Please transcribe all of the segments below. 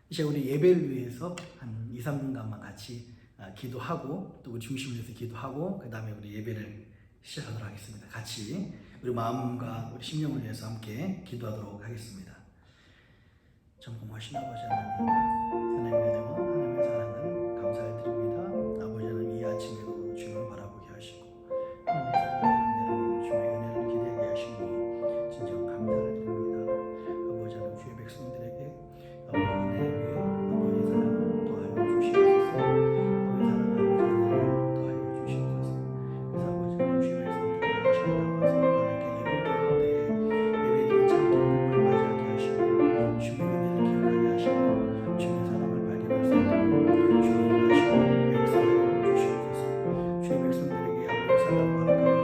이제 우리 예배를 위해서 한 2, 3분간만 같이 기도하고 또 우리 중심을 위해서 기도하고 그 다음에 우리 예배를 시작하도록 하겠습니다. 같이 우리 마음과 우리 심령을 위해서 함께 기도하도록 하겠습니다. 전공하신 아버지 하나님, 하나님의 은혜와 하나님의 사랑을 감사를 드립니다. 아버지 하나님, 이 아침에도 주님을 바라보게 하시고 하나님의 사랑을 주의 은혜를 기대하게 하시니 진정 감사를 드립니다. 아버지 하나님, 주의 백성들에게 아버지 은혜 위에 아버지 사랑을 더하여 주시옵소서. 아버지 사랑을 더하여 주시옵소서. 그래서 아버지 하나님, 주의 백성들에게 하시는 나와서 하나님께 예배드릴 때 예배드리는 참 기쁨을 맞이하게 하시고 주의 은혜를 기억하게 하시고 주의 사랑을 발견할 수 있도록 주의 하시고 역사하여 주시옵소서. 주의 백성들에게 아버지 사랑을 허락하여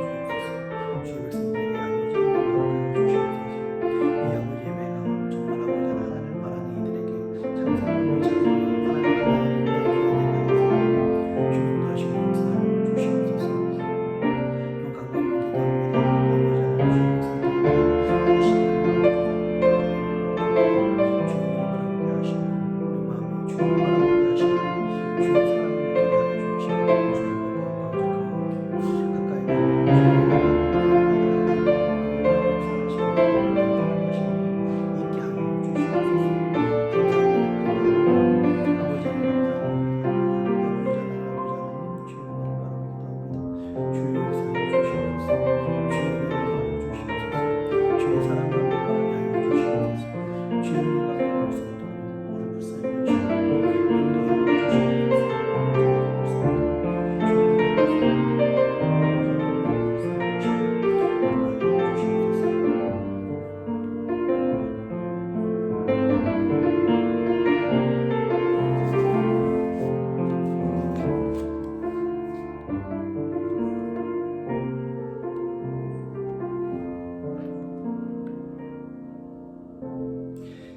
주옵소서. 주의 백성들에게 아버지 허락하여 주시옵소서. 이 아버지 예배가 정말 아버지 하나님을 바라는 이들에게 찬송을 찾으며 하나님의 나라를 주님도 하시고 역사하여 주시옵소서. 또 강건히 기도합니다. 아버지 하나님, 주의 백성들에게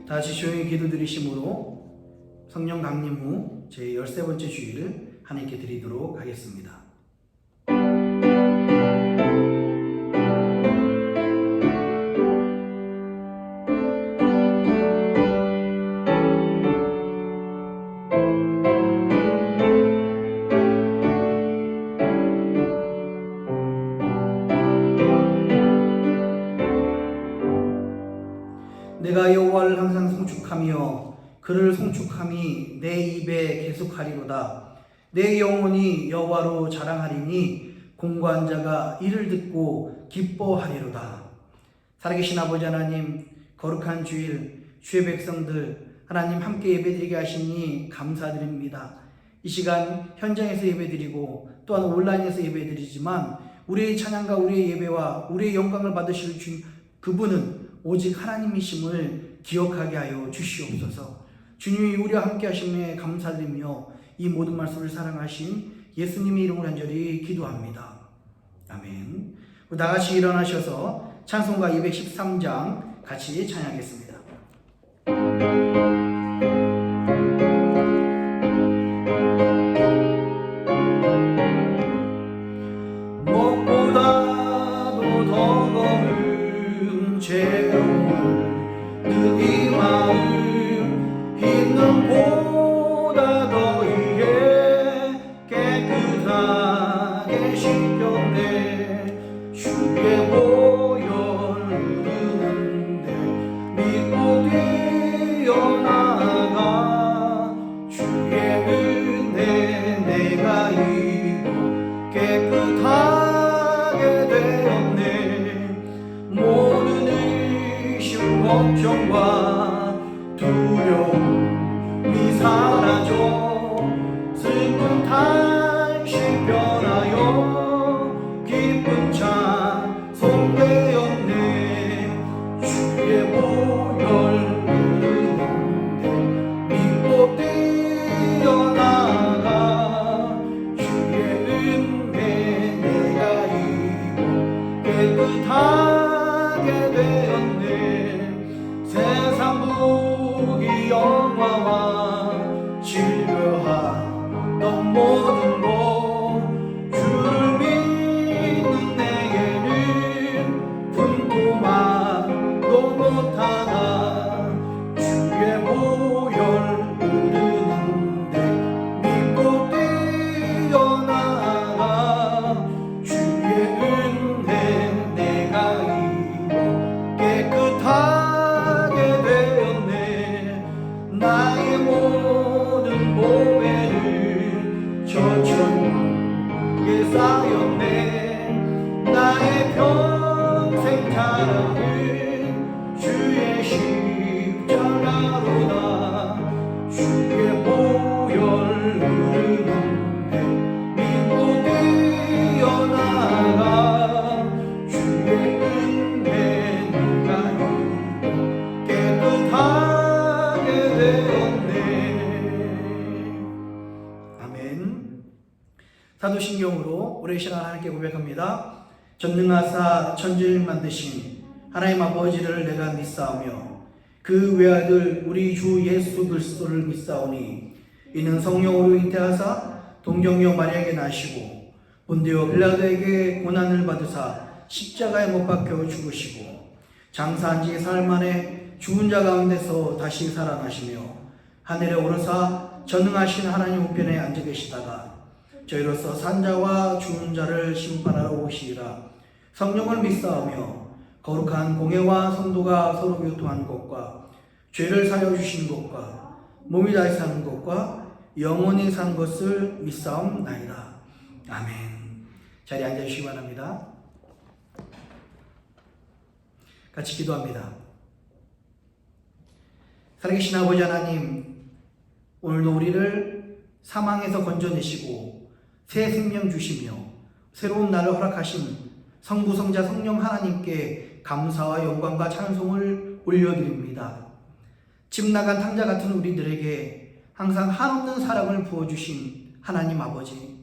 다시 조용히 기도드리심으로 성령 강림 후 제 13번째 주일을 하나님께 드리도록 하겠습니다. 내가 여호와를 항상 송축하며 그를 송축함이 내 입에 계속하리로다. 내 영혼이 여호와로 자랑하리니 공고한 자가 이를 듣고 기뻐하리로다. 살아계신 아버지 하나님, 거룩한 주일 주의 백성들 하나님 함께 예배드리게 하시니 감사드립니다. 이 시간 현장에서 예배드리고 또한 온라인에서 예배드리지만 우리의 찬양과 우리의 예배와 우리의 영광을 받으실 주 그분은 오직 하나님이심을 기억하게 하여 주시옵소서. 주님이 우리와 함께 하심에 감사드리며 이 모든 말씀을 사랑하신 예수님의 이름으로 간절히 기도합니다. 아멘. 다 같이 일어나셔서 찬송가 213장 같이 찬양하겠습니다. 무엇보다도 더 검은 죄음을 그 마음 있는 보다 더이게 깨끗하게 씻겼네. 주의 보혈 흐르는데 믿고 뛰어나가 주의 은혜 내가 입어 깨끗하게 되었네. 모든 의심 걱정과 두려움이 사라져 슬픈 탄식 변하여 기쁜 찬송 되었네. 주의 보혈 흐르는데 믿고 뛰어나가 주의 은혜 내가 입어 깨끗하게 되었네. 세상 무기 영화와 질거하던 모든 것 주를 믿는 내게는 분토만도 못하다. 주의 보혈 흐르는데 믿고 뛰어나가 주의 은혜 네가 이루어 깨끗하게 되었네. 아멘. 사도신경으로 오래 신앙을 하나님께 고백합니다. 전능하사 천지를 만드신 하나님 아버지를 내가 믿사오며 그 외아들 우리 주 예수 그리스도를 믿사오니 이는 성령으로 잉태하사 동정녀 마리아에게 나시고 본디오 빌라도에게 고난을 받으사 십자가에 못 박혀 죽으시고 장사한 지 사흘 만에 죽은 자 가운데서 다시 살아나시며 하늘에 오르사 전능하신 하나님 우편에 앉아 계시다가 저희로서 산자와 죽은 자를 심판하러 오시리라. 성령을 믿사오며 거룩한 공회와 성도가 서로 교통한 것과 죄를 사여 주신 것과 몸이 다시 사는 것과 영원히 산 것을 믿사옵나이다. 아멘. 자리에 앉아주시기 바랍니다. 같이 기도합니다. 살아계신 아버지 하나님, 오늘도 우리를 사망에서 건져내시고 새 생명 주시며 새로운 날을 허락하신 성부, 성자, 성령 하나님께 감사와 영광과 찬송을 올려드립니다. 집 나간 탕자 같은 우리들에게 항상 한없는 사랑을 부어주신 하나님 아버지,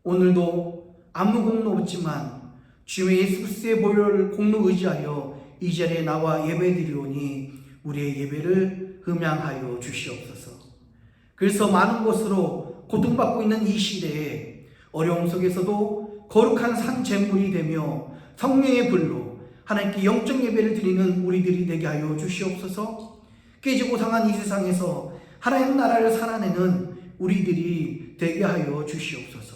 오늘도 아무 공로 없지만 주의 예수 그리스도의 보혈을 공로 의지하여 이 자리에 나와 예배드리오니 우리의 예배를 흠양하여 주시옵소서. 그래서 많은 것으로 고통받고 있는 이 시대에 어려움 속에서도 거룩한 산 제물이 되며 성령의 불로 하나님께 영적 예배를 드리는 우리들이 되게 하여 주시옵소서. 깨지고 상한 이 세상에서 하나님 나라를 살아내는 우리들이 되게 하여 주시옵소서.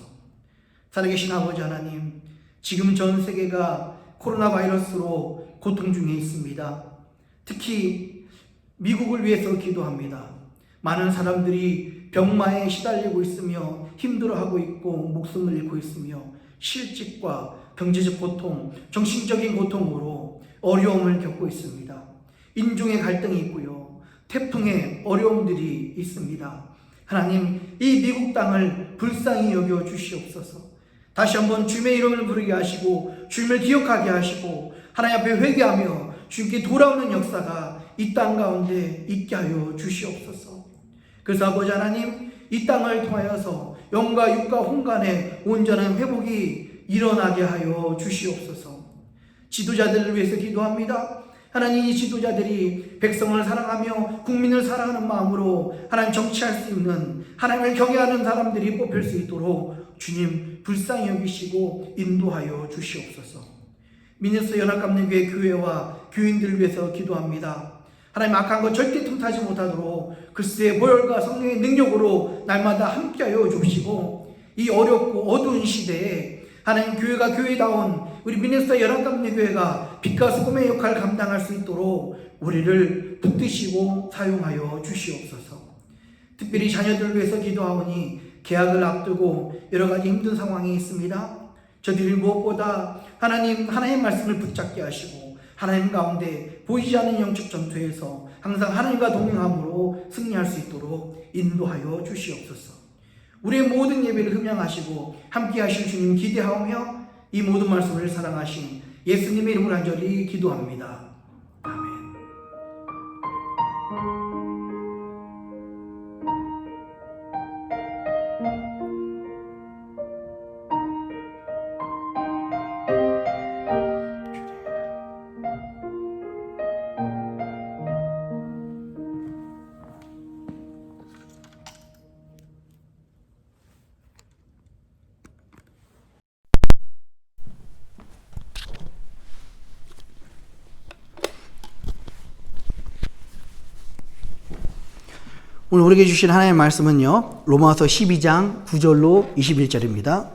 살아계신 아버지 하나님, 지금 전 세계가 코로나 바이러스로 고통 중에 있습니다. 특히 미국을 위해서 기도합니다. 많은 사람들이 병마에 시달리고 있으며 힘들어하고 있고 목숨을 잃고 있으며 실직과 경제적 고통, 정신적인 고통으로 어려움을 겪고 있습니다. 인종의 갈등이 있고요. 태풍의 어려움들이 있습니다. 하나님, 이 미국 땅을 불쌍히 여겨 주시옵소서. 다시 한번 주님의 이름을 부르게 하시고 주님을 기억하게 하시고 하나님 앞에 회개하며 주님께 돌아오는 역사가 이 땅 가운데 있게 하여 주시옵소서. 그래서 아버지 하나님, 이 땅을 통하여서 영과 육과 혼간의 온전한 회복이 일어나게 하여 주시옵소서. 지도자들을 위해서 기도합니다. 하나님, 이 지도자들이 백성을 사랑하며 국민을 사랑하는 마음으로 하나님 정치할 수 있는, 하나님을 경외하는 사람들이 뽑힐 수 있도록 주님 불쌍히 여기시고 인도하여 주시옵소서. 미네소타 연합감리교회 교회와 교인들을 위해서 기도합니다. 하나님, 악한 것 절대 틈타지 못하도록 그리스도의 보혈과 성령의 능력으로 날마다 함께하여 주시고 이 어렵고 어두운 시대에 하나님, 교회가 교회다운 우리 미네소타 연합감리교회가 빛과 소금의 역할을 감당할 수 있도록 우리를 붙드시고 사용하여 주시옵소서. 특별히 자녀들을 위해서 기도하오니 계약을 앞두고 여러 가지 힘든 상황이 있습니다. 저들이 무엇보다 하나님의 말씀을 붙잡게 하시고 하나님 가운데 보이지 않는 영적 전투에서 항상 하나님과 동행함으로 승리할 수 있도록 인도하여 주시옵소서. 우리의 모든 예배를 흠양하시고 함께 하실 주님 기대하오며 이 모든 말씀을 사랑하신 예수님의 이름으로 간절히 기도합니다. 아멘. 오늘 우리에게 주신 하나님의 말씀은요, 로마서 12장 9절로 21절입니다.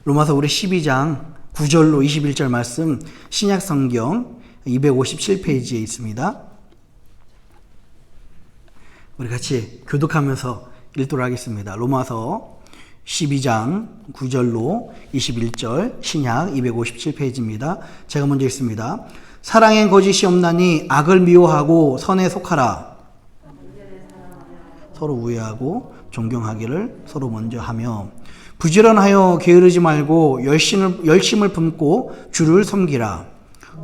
로마서 우리 12장 9절로 21절 말씀 신약 성경 257페이지에 있습니다. 우리 같이 교독하면서 읽도록 하겠습니다. 로마서 12장 9절로 21절 신약 257페이지입니다. 제가 먼저 읽습니다. 사랑엔 거짓이 없나니 악을 미워하고 선에 속하라. 서로 우애하고 존경하기를 서로 먼저 하며 부지런하여 게으르지 말고 열심을 품고 주를 섬기라.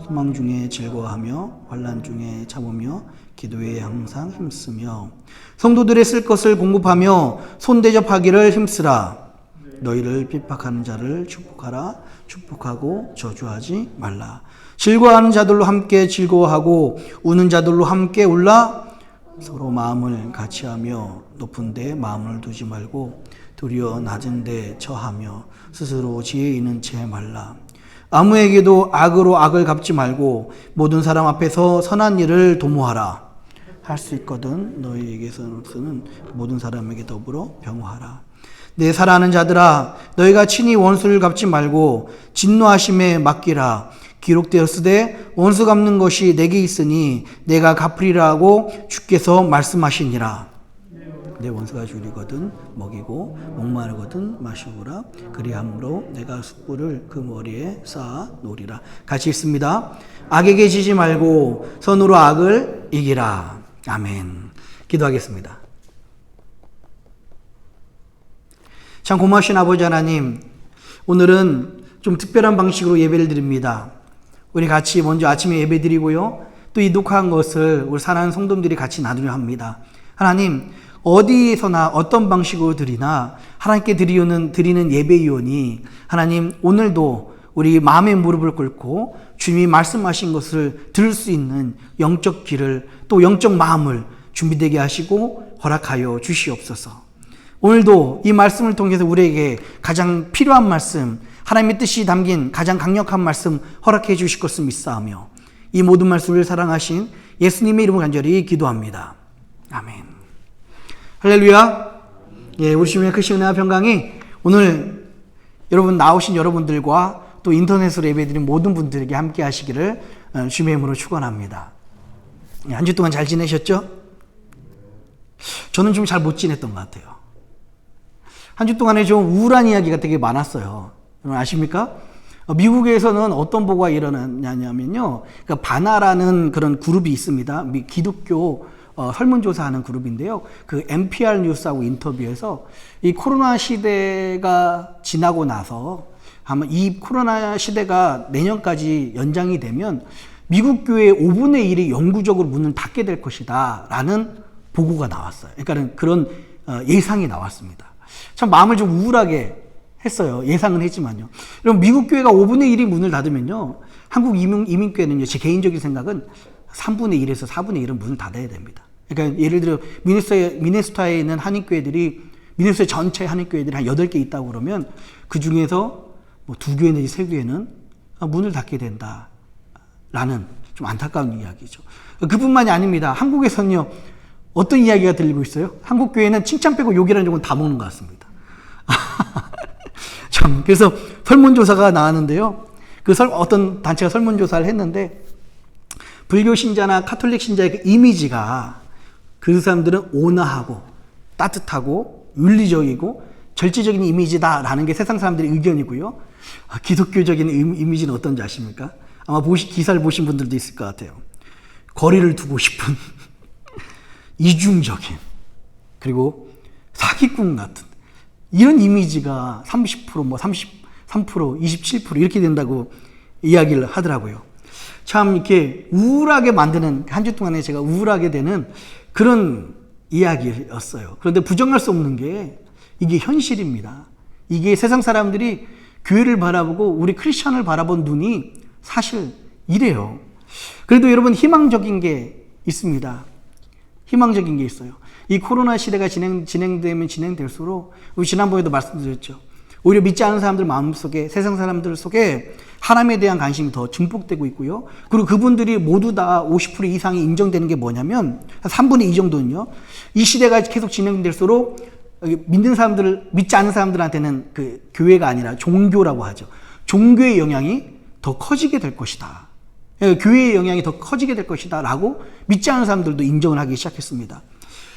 소망 중에 즐거워하며 환난 중에 참으며 기도에 항상 힘쓰며 성도들의 쓸 것을 공급하며 손대접하기를 힘쓰라. 너희를 핍박하는 자를 축복하라. 축복하고 저주하지 말라. 즐거워하는 자들로 함께 즐거워하고 우는 자들로 함께 울라. 서로 마음을 같이하며 높은 데 마음을 두지 말고 도리어 낮은 데 처하며 스스로 지혜 있는 채 말라. 아무에게도 악으로 악을 갚지 말고 모든 사람 앞에서 선한 일을 도모하라. 할 수 있거든 너희에게서는 모든 사람에게 더불어 병호하라. 내 사랑하는 자들아 너희가 친히 원수를 갚지 말고 진노하심에 맡기라. 기록되었으되 원수 갚는 것이 내게 있으니 내가 갚으리라고 주께서 말씀하시니라. 내 원수가 줄이거든 먹이고 목마르거든 마시고라. 그리함으로 내가 숯불을 그 머리에 쌓아 놓으리라. 같이 읽습니다. 악에게 지지 말고 선으로 악을 이기라. 아멘. 기도하겠습니다. 참 고마우신 아버지 하나님, 오늘은 좀 특별한 방식으로 예배를 드립니다. 우리 같이 먼저 아침에 예배 드리고요, 또 이 녹화한 것을 우리 사랑하는 성도들이 같이 나누려 합니다. 하나님, 어디서나 어떤 방식으로 드리나 하나님께 드리는 예배위원이 하나님 오늘도 우리 마음의 무릎을 꿇고 주님이 말씀하신 것을 들을 수 있는 영적 귀를 또 영적 마음을 준비되게 하시고 허락하여 주시옵소서. 오늘도 이 말씀을 통해서 우리에게 가장 필요한 말씀, 하나님의 뜻이 담긴 가장 강력한 말씀 허락해 주실 것을 믿사오며 이 모든 말씀을 사랑하신 예수님의 이름으로 간절히 기도합니다. 아멘. 할렐루야. 예, 우리 주님의 크신 은혜와 평강이 오늘 나오신 여러분들과 또 인터넷으로 예배드린 모든 분들에게 함께 하시기를 주님의 이름으로 축원합니다. 한 주 동안 잘 지내셨죠? 저는 좀 잘 못 지냈던 것 같아요. 한 주 동안에 좀 우울한 이야기가 되게 많았어요. 여러분 아십니까? 미국에서는 어떤 보고가 일어났냐면요. 그러니까 바나라는 그런 그룹이 있습니다. 기독교 설문조사하는 그룹인데요. 그 NPR 뉴스하고 인터뷰에서 이 코로나 시대가 지나고 나서 아마 이 코로나 시대가 내년까지 연장이 되면 미국 교회의 5분의 1이 영구적으로 문을 닫게 될 것이다 라는 보고가 나왔어요. 그러니까 그런 예상이 나왔습니다. 참 마음을 좀 우울하게 했어요. 예상은 했지만요. 여러분 미국 교회가 5분의 1이 문을 닫으면요. 한국 이민교회는요. 제 개인적인 생각은 3분의 1에서 4분의 1은 문을 닫아야 됩니다. 그러니까 예를 들어 미네소타에 있는 한인교회들이 미네소타 전체 한인교회들이 한 8개 있다고 그러면 그 중에서 뭐 2교회 내지 3교회는 문을 닫게 된다라는 좀 안타까운 이야기죠. 그뿐만이 아닙니다. 한국에서는요. 어떤 이야기가 들리고 있어요? 한국 교회는 칭찬 빼고 욕이라는 종은 다 먹는 것 같습니다. 참 그래서 설문조사가 나왔는데요. 어떤 단체가 설문조사를 했는데 불교 신자나 카톨릭 신자의 그 이미지가 그 사람들은 온화하고 따뜻하고 윤리적이고 절제적인 이미지다라는 게 세상 사람들의 의견이고요. 기독교적인 이미지는 어떤지 아십니까? 아마 기사를 보신 분들도 있을 것 같아요. 거리를 두고 싶은 이중적인 그리고 사기꾼 같은 이런 이미지가 30% 뭐 33% 27% 이렇게 된다고 이야기를 하더라고요. 참 이렇게 우울하게 만드는 한 주 동안에 제가 우울하게 되는 그런 이야기였어요. 그런데 부정할 수 없는 게 이게 현실입니다. 이게 세상 사람들이 교회를 바라보고 우리 크리스천을 바라본 눈이 사실 이래요. 그래도 여러분 희망적인 게 있습니다. 희망적인 게 있어요. 이 코로나 시대가 진행되면 진행될수록 우리 지난번에도 말씀드렸죠. 오히려 믿지 않은 사람들 마음속에 세상 사람들 속에 하나님에 대한 관심이 더 증폭되고 있고요. 그리고 그분들이 모두 다 50% 이상이 인정되는 게 뭐냐면 3분의 2 정도는요. 이 시대가 계속 진행될수록 믿는 사람들을 믿지 않는 사람들한테는 그 교회가 아니라 종교라고 하죠. 종교의 영향이 더 커지게 될 것이다. 교회의 영향이 더 커지게 될 것이다 라고 믿지 않는 사람들도 인정을 하기 시작했습니다.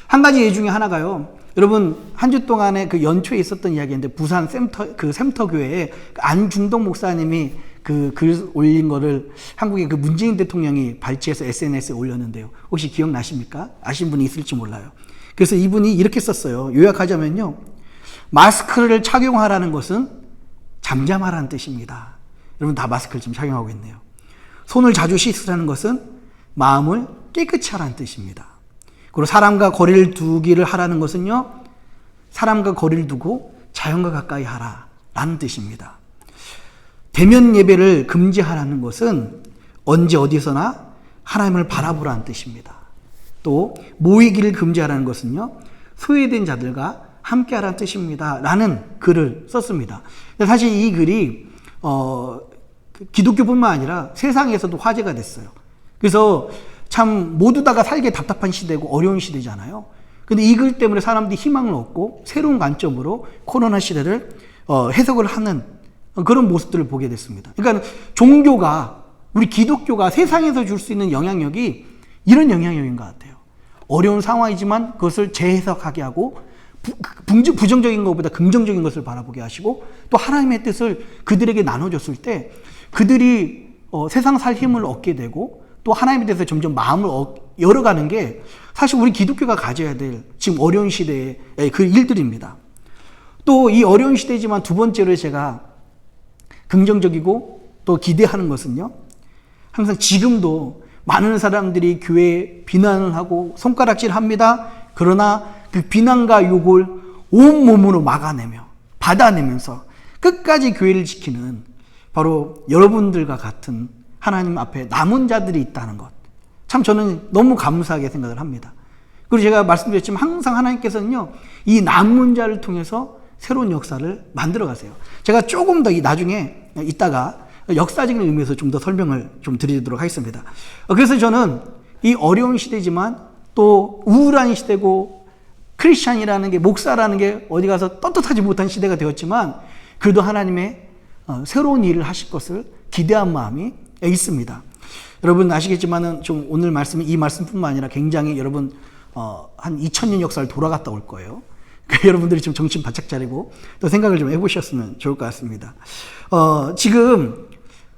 한 가지 예 중에 하나가요. 여러분 한 주 동안에 그 연초에 있었던 이야기인데 부산 샘터 교회에 안중동 목사님이 그 글 올린 거를 한국의 그 문재인 대통령이 발췌해서 SNS에 올렸는데요. 혹시 기억나십니까? 아신 분이 있을지 몰라요. 그래서 이분이 이렇게 썼어요. 요약하자면요. 마스크를 착용하라는 것은 잠잠하라는 뜻입니다. 여러분 다 마스크를 지금 착용하고 있네요. 손을 자주 씻으라는 것은 마음을 깨끗이 하라는 뜻입니다. 그리고 사람과 거리를 두기를 하라는 것은요. 사람과 거리를 두고 자연과 가까이 하라라는 뜻입니다. 대면 예배를 금지하라는 것은 언제 어디서나 하나님을 바라보라는 뜻입니다. 또 모이기를 금지하라는 것은요. 소외된 자들과 함께하라는 뜻입니다. 라는 글을 썼습니다. 사실 이 글이 기독교뿐만 아니라 세상에서도 화제가 됐어요. 그래서 참 모두 다가 살기 답답한 시대고 어려운 시대잖아요. 근데 이 글 때문에 사람들이 희망을 얻고 새로운 관점으로 코로나 시대를 해석을 하는 그런 모습들을 보게 됐습니다. 그러니까 종교가, 우리 기독교가 세상에서 줄 수 있는 영향력이 이런 영향력인 것 같아요. 어려운 상황이지만 그것을 재해석하게 하고 부정적인 것보다 긍정적인 것을 바라보게 하시고 또 하나님의 뜻을 그들에게 나눠줬을 때 그들이 세상 살 힘을 얻게 되고 또 하나님에 대해서 점점 마음을 열어가는 게 사실 우리 기독교가 가져야 될 지금 어려운 시대의 그 일들입니다. 또 이 어려운 시대지만 두 번째로 제가 긍정적이고 또 기대하는 것은요. 항상 지금도 많은 사람들이 교회에 비난을 하고 손가락질 합니다. 그러나 그 비난과 욕을 온몸으로 막아내며 받아내면서 끝까지 교회를 지키는 바로 여러분들과 같은 하나님 앞에 남은 자들이 있다는 것. 참 저는 너무 감사하게 생각을 합니다. 그리고 제가 말씀드렸지만 항상 하나님께서는요. 이 남은 자를 통해서 새로운 역사를 만들어 가세요. 제가 조금 더 나중에 이따가 역사적인 의미에서 좀 더 설명을 좀 드리도록 하겠습니다. 그래서 저는 이 어려운 시대지만 또 우울한 시대고 크리스찬이라는 게, 목사라는 게 어디 가서 떳떳하지 못한 시대가 되었지만 그래도 하나님의 새로운 일을 하실 것을 기대한 마음이 있습니다. 여러분 아시겠지만은 좀 오늘 말씀이 이 말씀뿐만 아니라 굉장히 여러분 한 2000년 역사를 돌아갔다 올 거예요. 여러분들이 좀 정신 바짝 차리고 또 생각을 좀 해보셨으면 좋을 것 같습니다. 지금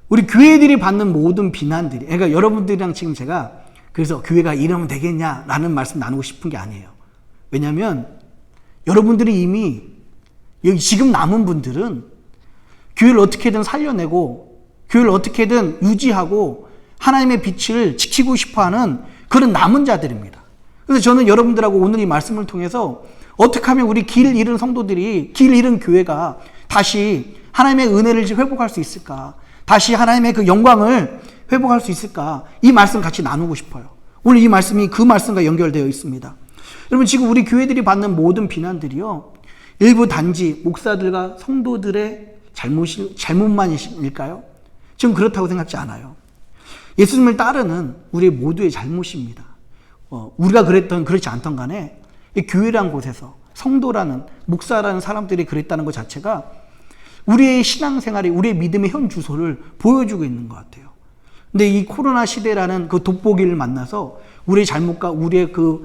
우리 교회들이 받는 모든 비난들이, 그러니까 여러분들이랑 지금 제가 그래서 교회가 이러면 되겠냐라는 말씀 나누고 싶은 게 아니에요. 왜냐하면 여러분들이 이미 여기 지금 남은 분들은 교회를 어떻게든 살려내고 교회를 어떻게든 유지하고 하나님의 빛을 지키고 싶어하는 그런 남은 자들입니다. 그래서 저는 여러분들하고 오늘 이 말씀을 통해서 어떻게 하면 우리 길 잃은 성도들이, 길 잃은 교회가 다시 하나님의 은혜를 회복할 수 있을까? 다시 하나님의 그 영광을 회복할 수 있을까? 이 말씀 같이 나누고 싶어요. 오늘 이 말씀이 그 말씀과 연결되어 있습니다. 여러분 지금 우리 교회들이 받는 모든 비난들이요. 일부 단지 목사들과 성도들의 잘못만일까요? 지금 그렇다고 생각지 않아요. 예수님을 따르는 우리 모두의 잘못입니다. 우리가 그렇지 않던 간에 이 교회라는 곳에서 성도라는, 목사라는 사람들이 그랬다는 것 자체가 우리의 신앙생활이, 우리의 믿음의 현 주소를 보여주고 있는 것 같아요. 근데 이 코로나 시대라는 그 돋보기를 만나서 우리의 잘못과 우리의 그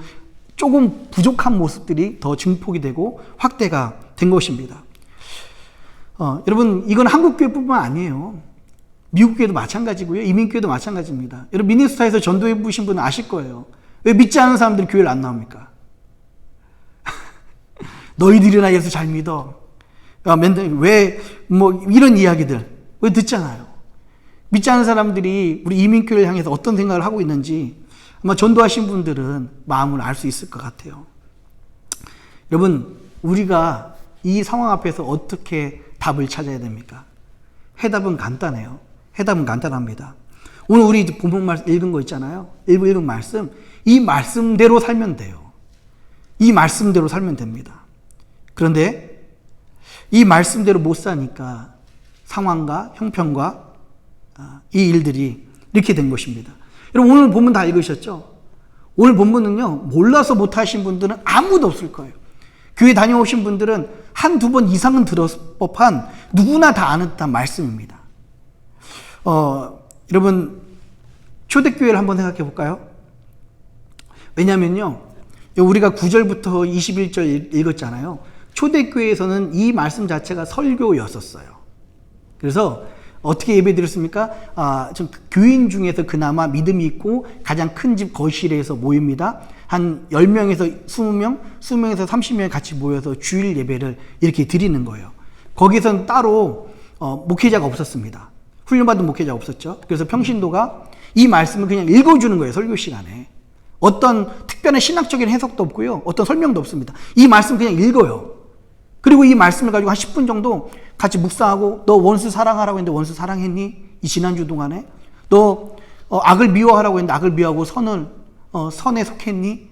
조금 부족한 모습들이 더 증폭이 되고 확대가 된 것입니다. 여러분 이건 한국교회뿐만 아니에요. 미국교회도 마찬가지고요. 이민교회도 마찬가지입니다. 여러분 미네소타에서 전도해 보신 분은 아실 거예요. 왜 믿지 않는 사람들이 교회를 안 나옵니까? 너희들이나 예수 잘 믿어. 왜 뭐 이런 이야기들 왜 듣잖아요. 믿지 않는 사람들이 우리 이민교회를 향해서 어떤 생각을 하고 있는지 아마 전도하신 분들은 마음을 알 수 있을 것 같아요. 여러분 우리가 이 상황 앞에서 어떻게 답을 찾아야 됩니까? 해답은 간단해요. 해답은 간단합니다. 오늘 우리 본문 말씀 읽은 거 있잖아요. 일부 읽은 말씀, 이 말씀대로 살면 돼요. 이 말씀대로 살면 됩니다. 그런데 이 말씀대로 못 사니까 상황과 형편과 이 일들이 이렇게 된 것입니다. 여러분 오늘 본문 다 읽으셨죠? 오늘 본문은요, 몰라서 못하신 분들은 아무도 없을 거예요. 교회 다녀오신 분들은 한두 번 이상은 들었을 법한 누구나 다 아는 듯한 말씀입니다. 여러분 초대교회를 한번 생각해 볼까요? 왜냐면요, 우리가 9절부터 21절 읽었잖아요. 초대교회에서는 이 말씀 자체가 설교였었어요. 그래서 어떻게 예배 드렸습니까? 좀 교인 중에서 그나마 믿음이 있고 가장 큰 집 거실에서 모입니다. 한 10명에서 20명, 20명에서 30명이 같이 모여서 주일 예배를 이렇게 드리는 거예요. 거기서는 따로 목회자가 없었습니다. 훈련받은 목회자가 없었죠. 그래서 평신도가 이 말씀을 그냥 읽어주는 거예요. 설교 시간에. 어떤 특별한 신학적인 해석도 없고요. 어떤 설명도 없습니다. 이 말씀 그냥 읽어요. 그리고 이 말씀을 가지고 한 10분 정도 같이 묵상하고, 너 원수 사랑하라고 했는데 원수 사랑했니? 이 지난주 동안에. 너 악을 미워하라고 했는데 악을 미워하고 선에 속했니?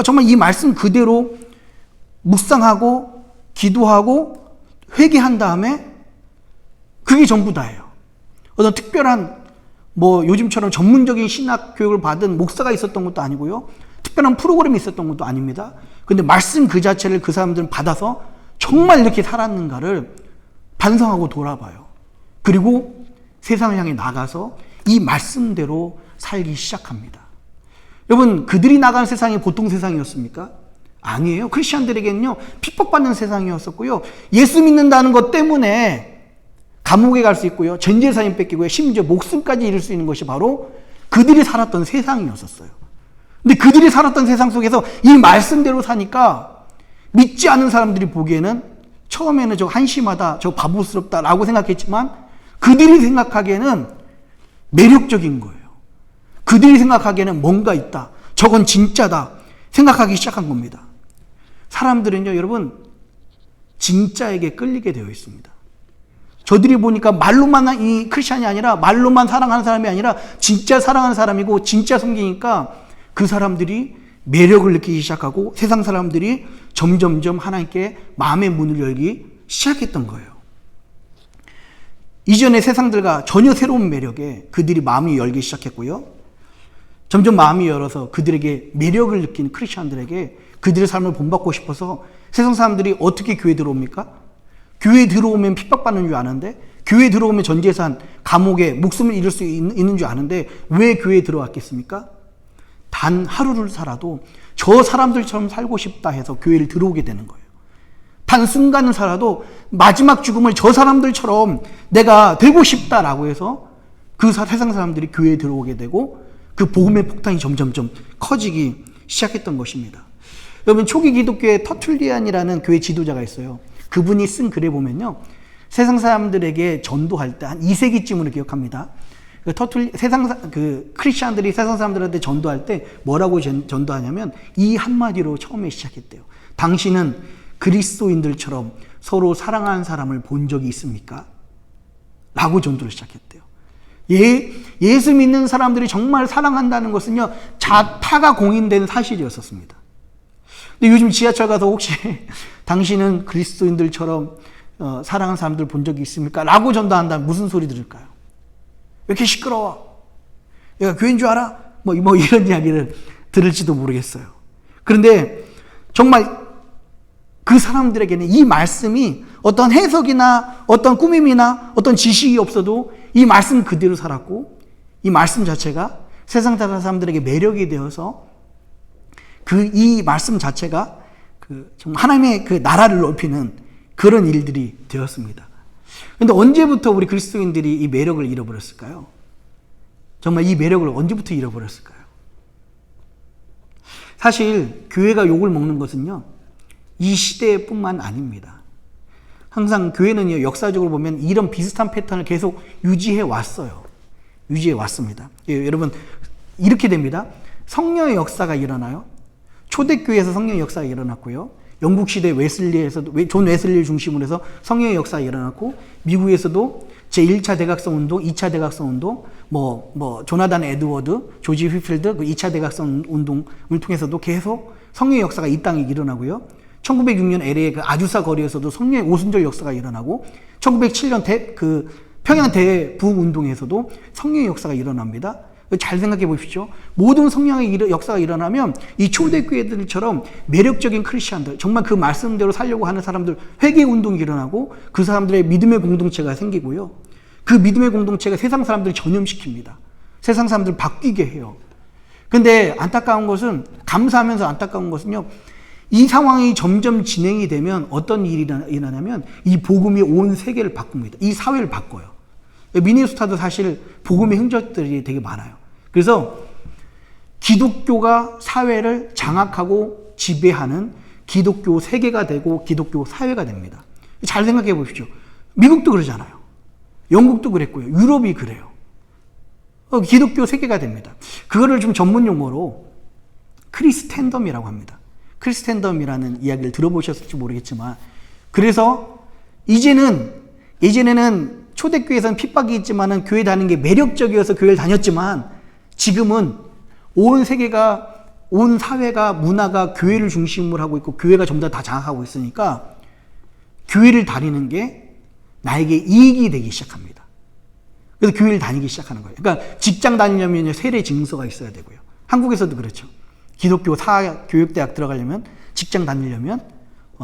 정말 이 말씀 그대로 묵상하고 기도하고 회개한 다음에 그게 전부 다예요. 어떤 특별한 요즘처럼 전문적인 신학 교육을 받은 목사가 있었던 것도 아니고요. 특별한 프로그램이 있었던 것도 아닙니다. 근데 말씀 그 자체를 그 사람들은 받아서 정말 이렇게 살았는가를 반성하고 돌아봐요. 그리고 세상을 향해 나가서 이 말씀대로 살기 시작합니다. 여러분, 그들이 나가는 세상이 보통 세상이었습니까? 아니에요. 크리스천들에게는요, 핍박받는 세상이었었고요. 예수 믿는다는 것 때문에 감옥에 갈 수 있고요. 전 재산이 뺏기고요. 심지어 목숨까지 잃을 수 있는 것이 바로 그들이 살았던 세상이었었어요. 근데 그들이 살았던 세상 속에서 이 말씀대로 사니까 믿지 않은 사람들이 보기에는 처음에는 저 한심하다, 저 바보스럽다라고 생각했지만 그들이 생각하기에는 매력적인 거예요. 그들이 생각하기에는 뭔가 있다. 저건 진짜다. 생각하기 시작한 겁니다. 사람들은요, 여러분, 진짜에게 끌리게 되어 있습니다. 저들이 보니까 말로만 이 크리스찬이 아니라 말로만 사랑하는 사람이 아니라 진짜 사랑하는 사람이고 진짜 섬기니까 그 사람들이 매력을 느끼기 시작하고 세상 사람들이 점점점 하나님께 마음의 문을 열기 시작했던 거예요. 이전의 세상들과 전혀 새로운 매력에 그들이 마음이 열기 시작했고요. 점점 마음이 열어서 그들에게 매력을 느끼는 크리스찬들에게 그들의 삶을 본받고 싶어서 세상 사람들이 어떻게 교회에 들어옵니까? 교회에 들어오면 핍박받는 줄 아는데, 교회에 들어오면 전재산, 감옥에 목숨을 잃을 수 있는 줄 아는데 왜 교회에 들어왔겠습니까? 단 하루를 살아도 저 사람들처럼 살고 싶다 해서 교회를 들어오게 되는 거예요. 단 순간을 살아도 마지막 죽음을 저 사람들처럼 내가 되고 싶다라고 해서 그 세상 사람들이 교회에 들어오게 되고 그 복음의 폭탄이 점점점 커지기 시작했던 것입니다. 여러분, 초기 기독교의 터툴리안이라는 교회 지도자가 있어요. 그분이 쓴 글에 보면요, 세상 사람들에게 전도할 때 한 2세기쯤으로 기억합니다. 크리스찬들이 세상 사람들한테 전도할 때 뭐라고 전도하냐면 이 한마디로 처음에 시작했대요. 당신은 그리스도인들처럼 서로 사랑하는 사람을 본 적이 있습니까? 라고 전도를 시작했대요. 예수 믿는 사람들이 정말 사랑한다는 것은요, 자타가 공인된 사실이었었습니다. 근데 요즘 지하철 가서 혹시 당신은 그리스도인들처럼 사랑하는 사람들 본 적이 있습니까? 라고 전도한다면 무슨 소리 들을까요? 왜 이렇게 시끄러워? 얘가 교회인 줄 알아? 이런 이야기를 들을지도 모르겠어요. 그런데 정말 그 사람들에게는 이 말씀이 어떤 해석이나 어떤 꾸밈이나 어떤 지식이 없어도 이 말씀 그대로 살았고, 이 말씀 자체가 세상 사람들에게 매력이 되어서 이 말씀 자체가 정말 하나님의 그 나라를 넓히는 그런 일들이 되었습니다. 그런데 언제부터 우리 그리스도인들이 이 매력을 잃어버렸을까요? 정말 이 매력을 언제부터 잃어버렸을까요? 사실 교회가 욕을 먹는 것은요, 이 시대뿐만 아닙니다. 항상 교회는요, 역사적으로 보면 이런 비슷한 패턴을 계속 유지해 왔어요. 유지해 왔습니다. 여러분, 이렇게 됩니다. 성령의 역사가 일어나요. 초대교회에서 성령의 역사가 일어났고요. 영국 시대 웨슬리에서도, 존 웨슬리를 중심으로 해서 성령의 역사가 일어났고, 미국에서도 제1차 대각성 운동, 2차 대각성 운동, 조나단 에드워드, 조지 휘필드, 그 2차 대각성 운동을 통해서도 계속 성령의 역사가 이 땅에 일어나고요. 1906년 LA 그 아주사 거리에서도 성령의 오순절 역사가 일어나고, 1907년 평양 대부흥 운동에서도 성령의 역사가 일어납니다. 잘 생각해 보십시오. 모든 성령의 역사가 일어나면 이 초대교회들처럼 매력적인 크리스천들, 정말 그 말씀대로 살려고 하는 사람들, 회개 운동이 일어나고 그 사람들의 믿음의 공동체가 생기고요. 그 믿음의 공동체가 세상 사람들을 전염시킵니다. 세상 사람들을 바뀌게 해요. 근데 안타까운 것은, 감사하면서 안타까운 것은요, 이 상황이 점점 진행이 되면 어떤 일이 일어나냐면 이 복음이 온 세계를 바꿉니다. 이 사회를 바꿔요. 미네소타도 사실 복음의 흔적들이 되게 많아요. 그래서 기독교가 사회를 장악하고 지배하는 기독교 세계가 되고 기독교 사회가 됩니다. 잘 생각해 보십시오. 미국도 그러잖아요. 영국도 그랬고요. 유럽이 그래요. 기독교 세계가 됩니다. 그거를 좀 전문 용어로 크리스텐덤이라고 합니다. 크리스텐덤이라는 이야기를 들어보셨을지 모르겠지만, 그래서 예전에는 초대교회에서는 핍박이 있지만은 교회 다니는 게 매력적이어서 교회를 다녔지만, 지금은 온 세계가, 온 사회가, 문화가 교회를 중심으로 하고 있고 교회가 전부 다 장악하고 있으니까 교회를 다니는 게 나에게 이익이 되기 시작합니다. 그래서 교회를 다니기 시작하는 거예요. 그러니까 직장 다니려면 세례 증서가 있어야 되고요. 한국에서도 그렇죠. 기독교 교육대학 들어가려면, 직장 다니려면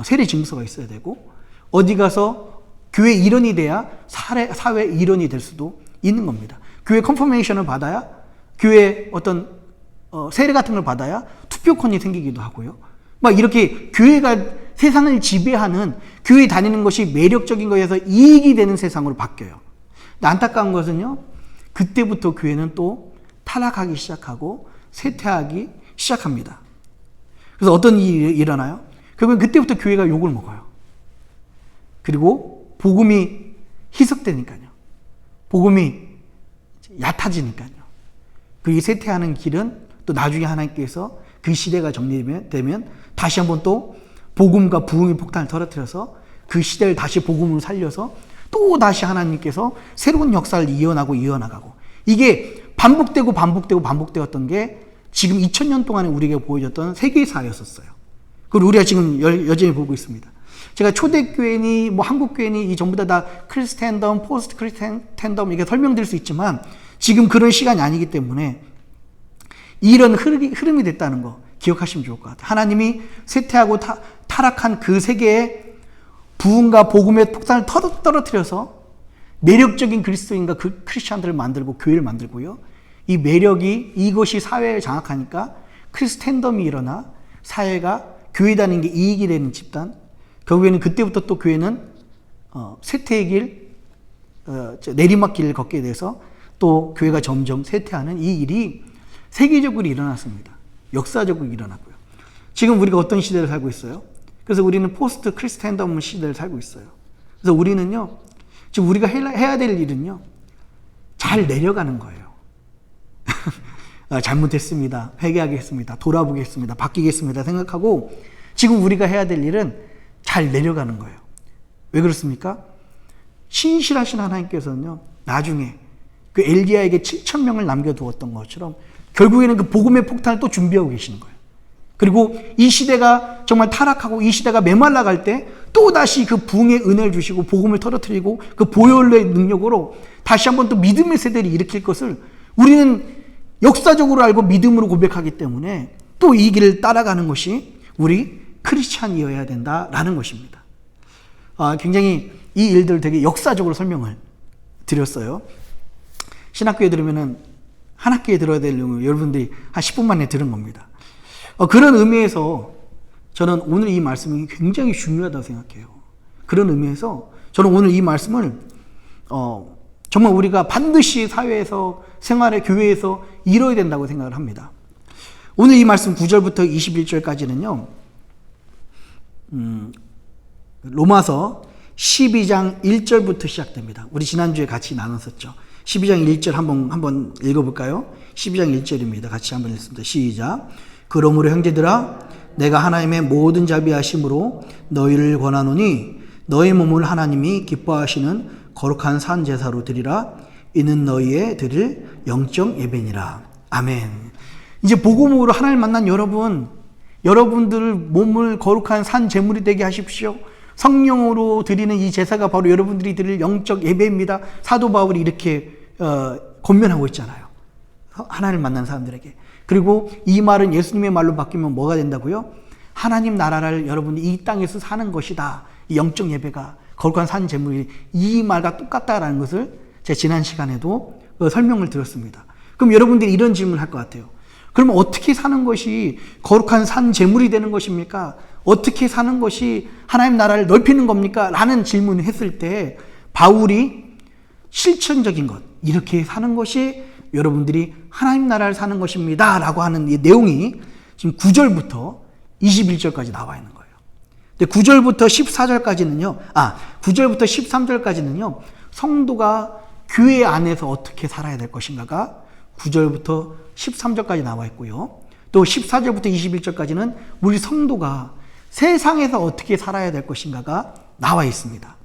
세례 증서가 있어야 되고, 어디 가서 교회 일원이 돼야 사회 일원이 될 수도 있는 겁니다. 교회 컨퍼메이션을 받아야, 교회 어떤 세례 같은 걸 받아야 투표권이 생기기도 하고요. 막 이렇게 교회가 세상을 지배하는, 교회 다니는 것이 매력적인 거에서 이익이 되는 세상으로 바뀌어요. 근데 안타까운 것은요, 그때부터 교회는 또 타락하기 시작하고 쇠퇴하기 시작합니다. 그래서 어떤 일이 일어나요? 결국엔 그때부터 교회가 욕을 먹어요. 그리고 복음이 희석되니까요. 복음이 얕아지니까요. 그 쇠퇴하는 길은 또 나중에 하나님께서 그 시대가 정리되면 다시 한번 또 복음과 부흥의 폭탄을 떨어뜨려서 그 시대를 다시 복음으로 살려서 또 다시 하나님께서 새로운 역사를 이어나가고, 이게 반복되었던 게 지금 2000년 동안에 우리에게 보여줬던 세계사였었어요. 그걸 우리가 지금 여전히 보고 있습니다. 제가 초대교회니 뭐 한국교회니 이 전부 다 크리스텐덤, 포스트 크리스텐덤 이게 설명드릴 수 있지만 지금 그런 시간이 아니기 때문에 이런 흐름이 됐다는 거 기억하시면 좋을 것 같아요. 하나님이 쇠퇴하고 타락한 그 세계에 부흥과 복음의 폭탄을 떨어뜨려서 매력적인 그리스도인과 그 크리스찬들을 만들고 교회를 만들고요. 이 매력이, 이것이 사회를 장악하니까 크리스텐덤이 일어나 사회가 교회 다니는 게 이익이 되는 집단, 결국에는 그때부터 또 교회는 쇠퇴의 길, 내리막길을 걷게 돼서 또 교회가 점점 쇠퇴하는 이 일이 세계적으로 일어났습니다. 역사적으로 일어났고요. 지금 우리가 어떤 시대를 살고 있어요? 그래서 우리는 포스트 크리스텐덤 시대를 살고 있어요. 그래서 우리는요, 지금 우리가 해야 될 일은요, 잘 내려가는 거예요. 잘못했습니다. 회개하겠습니다. 돌아보겠습니다. 바뀌겠습니다. 생각하고 지금 우리가 해야 될 일은 잘 내려가는 거예요. 왜 그렇습니까? 신실하신 하나님께서는요, 나중에 그 엘리야에게 7,000명을 남겨두었던 것처럼 결국에는 그 복음의 폭탄을 또 준비하고 계시는 거예요. 그리고 이 시대가 정말 타락하고 이 시대가 메말라 갈 때 또다시 그 부흥의 은혜를 주시고 복음을 터뜨리고 그 보혈의 능력으로 다시 한번 또 믿음의 세대를 일으킬 것을 우리는 역사적으로 알고 믿음으로 고백하기 때문에 또 이 길을 따라가는 것이 우리 크리스찬이어야 된다라는 것입니다. 굉장히 이 일들을 되게 역사적으로 설명을 드렸어요. 신학교에 들으면은 한 학기에 들어야 될 내용을 여러분들이 한 10분 만에 들은 겁니다. 그런 의미에서 저는 오늘 이 말씀이 굉장히 중요하다고 생각해요. 그런 의미에서 저는 오늘 이 말씀을 정말 우리가 반드시 사회에서, 생활의 교회에서 이뤄야 된다고 생각을 합니다. 오늘 이 말씀 9절부터 21절까지는요, 로마서 12장 1절부터 시작됩니다. 우리 지난주에 같이 나눴었죠. 12장 1절 한번 읽어볼까요? 12장 1절입니다. 같이 한번 읽습니다. 시작. 그러므로 형제들아, 내가 하나님의 모든 자비하심으로 너희를 권하노니 너희 몸을 하나님이 기뻐하시는 거룩한 산 제사로 드리라. 이는 너희의 드릴 영적 예배니라. 아멘. 이제 복음으로 하나님을 만난 여러분들 몸을 거룩한 산 제물이 되게 하십시오. 성령으로 드리는 이 제사가 바로 여러분들이 드릴 영적 예배입니다. 사도 바울이 이렇게 권면하고 있잖아요. 하나님을 만난 사람들에게. 그리고 이 말은 예수님의 말로 바뀌면 뭐가 된다고요? 하나님 나라를 여러분이 이 땅에서 사는 것이다. 이 영적 예배가 거룩한 산 제물이 이 말과 똑같다라는 것을 제가 지난 시간에도 설명을 드렸습니다. 그럼 여러분들이 이런 질문을 할 것 같아요. 그러면 어떻게 사는 것이 거룩한 산 제물이 되는 것입니까? 어떻게 사는 것이 하나님 나라를 넓히는 겁니까? 라는 질문을 했을 때 바울이 실천적인 것, 이렇게 사는 것이 여러분들이 하나님 나라를 사는 것입니다 라고 하는 이 내용이 지금 9절부터 21절까지 나와 있는 거예요. 근데 9절부터 14절까지는요, 9절부터 13절까지는요, 성도가 교회 안에서 어떻게 살아야 될 것인가가 9절부터 13절까지 나와 있고요. 또 14절부터 21절까지는 우리 성도가 세상에서 어떻게 살아야 될 것인가가 나와 있습니다.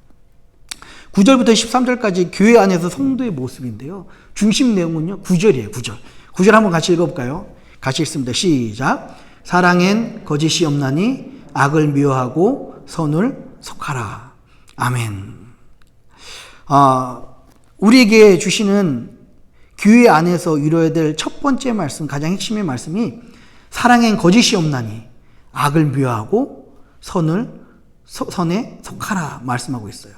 9절부터 13절까지 교회 안에서 성도의 모습인데요. 중심 내용은요, 9절이에요, 9절. 9절 한번 같이 읽어볼까요? 같이 읽습니다. 시작. 사랑엔 거짓이 없나니 악을 미워하고 선을 속하라. 아멘. 우리에게 주시는 교회 안에서 이루어야 될 첫 번째 말씀, 가장 핵심의 말씀이 사랑엔 거짓이 없나니 악을 미워하고 선에 속하라 말씀하고 있어요.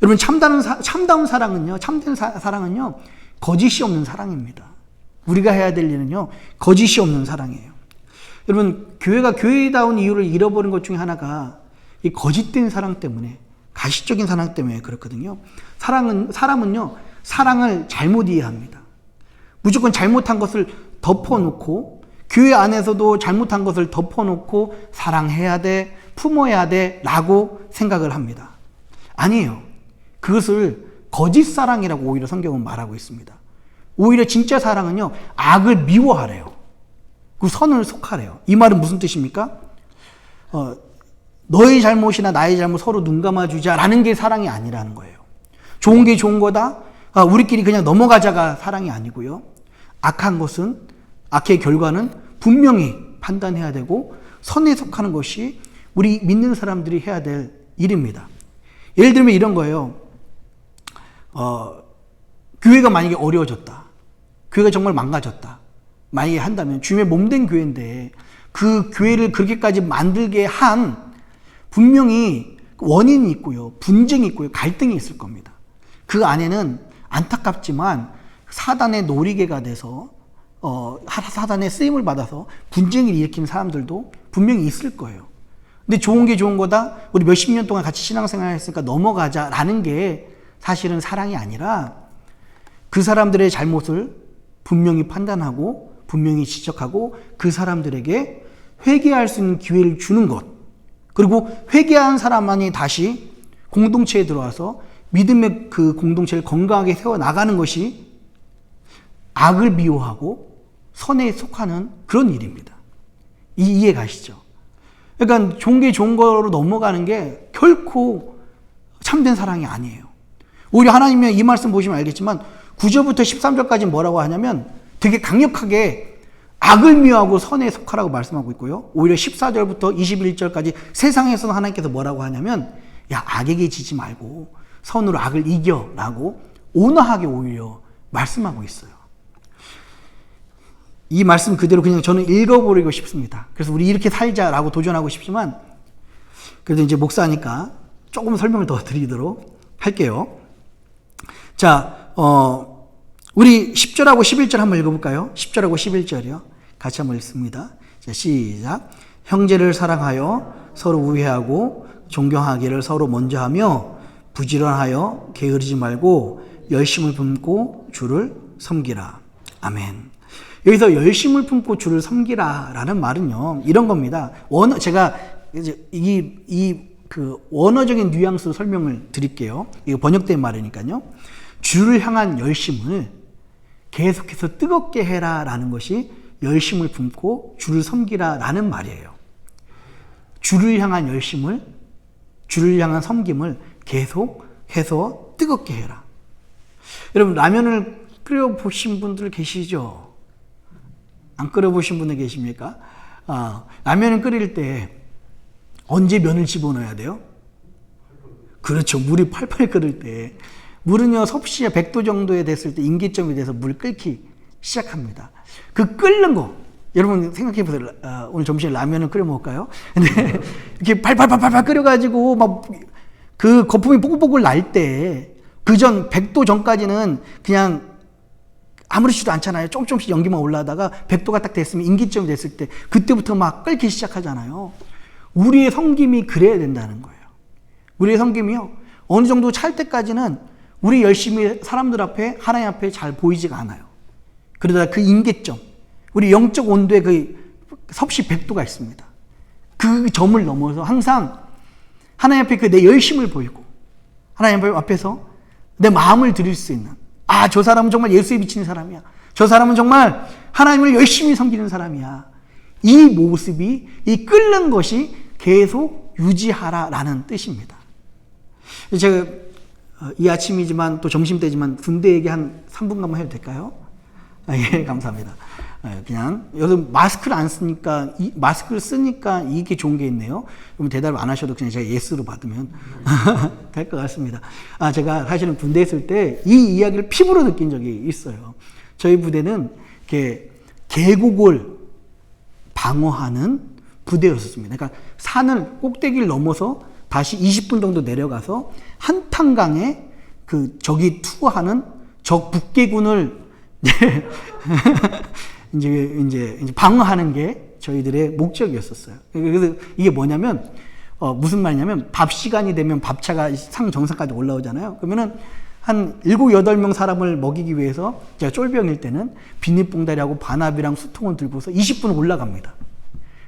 여러분, 참다운 사랑은요, 참된 사랑은요, 거짓이 없는 사랑입니다. 우리가 해야 될 일은요, 거짓이 없는 사랑이에요. 여러분, 교회가 교회다운 이유를 잃어버린 것 중에 하나가 이 거짓된 사랑 때문에, 가시적인 사랑 때문에 그렇거든요. 사람은요, 사랑을 잘못 이해합니다. 무조건 잘못한 것을 덮어놓고, 교회 안에서도 잘못한 것을 덮어놓고 사랑해야 돼, 품어야 돼 라고 생각을 합니다. 아니에요. 그것을 거짓 사랑이라고 오히려 성경은 말하고 있습니다. 오히려 진짜 사랑은요, 악을 미워하래요. 그 선을 속하래요. 이 말은 무슨 뜻입니까? 너의 잘못이나 나의 잘못 서로 눈 감아주자라는 게 사랑이 아니라는 거예요. 좋은 게 좋은 거다. 우리끼리 그냥 넘어가자가 사랑이 아니고요. 악의 결과는 분명히 판단해야 되고 선에 속하는 것이 우리 믿는 사람들이 해야 될 일입니다. 예를 들면 이런 거예요. 교회가 만약에 어려워졌다. 교회가 정말 망가졌다. 만약에 한다면 주님의 몸된 교회인데 그 교회를 그렇게까지 만들게 한 분명히 원인이 있고요. 분쟁이 있고요. 갈등이 있을 겁니다. 그 안에는 안타깝지만 사단의 놀이개가 돼서 사단의 쓰임을 받아서 분쟁을 일으키는 사람들도 분명히 있을 거예요. 근데 좋은 게 좋은 거다. 우리 몇십 년 동안 같이 신앙생활 했으니까 넘어가자라는 게 사실은 사랑이 아니라 그 사람들의 잘못을 분명히 판단하고 분명히 지적하고 그 사람들에게 회개할 수 있는 기회를 주는 것. 그리고 회개한 사람만이 다시 공동체에 들어와서 믿음의 그 공동체를 건강하게 세워나가는 것이 악을 미워하고 선에 속하는 그런 일입니다. 이해 가시죠? 그러니까 좋은 게 좋은 거로 넘어가는 게 결코 참된 사랑이 아니에요. 오히려 하나님이 이 말씀 보시면 알겠지만 9절부터 13절까지 뭐라고 하냐면 되게 강력하게 악을 미워하고 선에 속하라고 말씀하고 있고요. 오히려 14절부터 21절까지 세상에서는 하나님께서 뭐라고 하냐면 야, 악에게 지지 말고 선으로 악을 이겨라고 온화하게 오히려 말씀하고 있어요. 이 말씀 그대로 그냥 저는 읽어버리고 싶습니다. 그래서 우리 이렇게 살자라고 도전하고 싶지만 그래도 이제 목사니까 조금 설명을 더 드리도록 할게요. 자, 우리 10절하고 11절 한번 읽어볼까요? 10절하고 11절이요. 같이 한번 읽습니다. 자, 시작. 형제를 사랑하여 서로 우애하고 존경하기를 서로 먼저 하며 부지런하여 게으르지 말고 열심을 품고 주를 섬기라. 아멘. 여기서 열심을 품고 주를 섬기라 라는 말은요, 이런 겁니다. 제가 이제 그 원어적인 뉘앙스로 설명을 드릴게요. 이거 번역된 말이니까요. 주를 향한 열심을 계속해서 뜨겁게 해라 라는 것이 열심을 품고 주를 섬기라 라는 말이에요. 주를 향한 열심을, 주를 향한 섬김을 계속해서 뜨겁게 해라. 여러분, 라면을 끓여보신 분들 계시죠? 안 끓여보신 분들 계십니까? 라면을 끓일 때 언제 면을 집어넣어야 돼요? 그렇죠. 물이 팔팔 끓을 때. 물은요, 섭씨 100도 정도에 됐을 때 임계점이 돼서 물이 끓기 시작합니다. 그 끓는 거, 여러분 생각해 보세요. 오늘 점심에 라면을 끓여 먹을까요? 근데 이렇게 팔팔팔팔 끓여가지고 막 그 거품이 뽀글뽀글 날 때, 그 전 100도 전까지는 그냥 아무렇지도 않잖아요. 조금씩 연기만 올라다가 100도가 딱 됐으면 임기점이 됐을 때 그때부터 막 끓기 시작하잖아요. 우리의 섬김이 그래야 된다는 거예요. 우리의 섬김이요. 어느 정도 찰 때까지는 우리 열심히 사람들 앞에 하나님 앞에 잘 보이지가 않아요. 그러다 그 임계점, 우리 영적 온도에 그 섭씨 100도가 있습니다. 그 점을 넘어서 항상 하나님 앞에 그 내 열심을 보이고 하나님 앞에서 내 마음을 드릴 수 있는, 아, 저 사람은 정말 예수에 미치는 사람이야. 저 사람은 정말 하나님을 열심히 섬기는 사람이야. 이 모습이, 이 끓는 것이 계속 유지하라라는 뜻입니다. 제가 이 아침이지만 또 점심때지만 군대 얘기 한 3분간만 해도 될까요? 예, 감사합니다. 그냥 여기서 마스크를 안 쓰니까, 마스크를 쓰니까 이게 좋은 게 있네요. 그럼 대답을 안 하셔도 그냥 제가 예스로 받으면 될 것 같습니다. 제가 사실은 군대에 있을 때 이 이야기를 피부로 느낀 적이 있어요. 저희 부대는 이렇게 계곡을 방어하는 부대였었습니다. 그러니까 산을 꼭대기를 넘어서 다시 20분 정도 내려가서 한탄강에 그 적이 투하하는 적 북계군을 이제 방어하는 게 저희들의 목적이었었어요. 그래서 이게 뭐냐면, 무슨 말이냐면, 밥 시간이 되면 밥차가 상 정상까지 올라오잖아요. 그러면은 한 7, 8명 사람을 먹이기 위해서 제가 쫄병일 때는 비닐봉다리하고 반합이랑 수통을 들고서 20분 올라갑니다.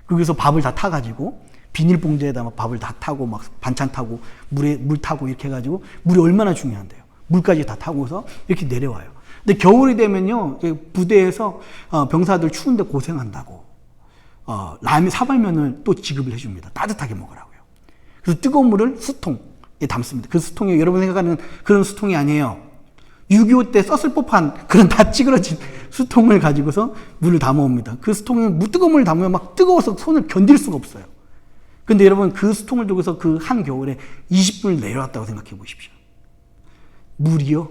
거기서 밥을 다 타가지고 비닐봉지에다 막 밥을 다 타고 막 반찬 타고 물 타고 이렇게 해가지고 물이 얼마나 중요한데요. 물까지 다 타고서 이렇게 내려와요. 근데 겨울이 되면요, 부대에서 병사들 추운데 고생한다고 사발면을 또 지급을 해줍니다. 따뜻하게 먹으라고요. 그래서 뜨거운 물을 수통에 담습니다. 그 수통이 여러분 생각하는 그런 수통이 아니에요. 6.25 때 썼을 법한 그런 다 찌그러진 수통을 가지고서 물을 담아옵니다. 그 수통에 뜨거운 물을 담으면 막 뜨거워서 손을 견딜 수가 없어요. 근데 여러분 그 수통을 두고서 그 한겨울에 20분을 내려왔다고 생각해 보십시오. 물이요,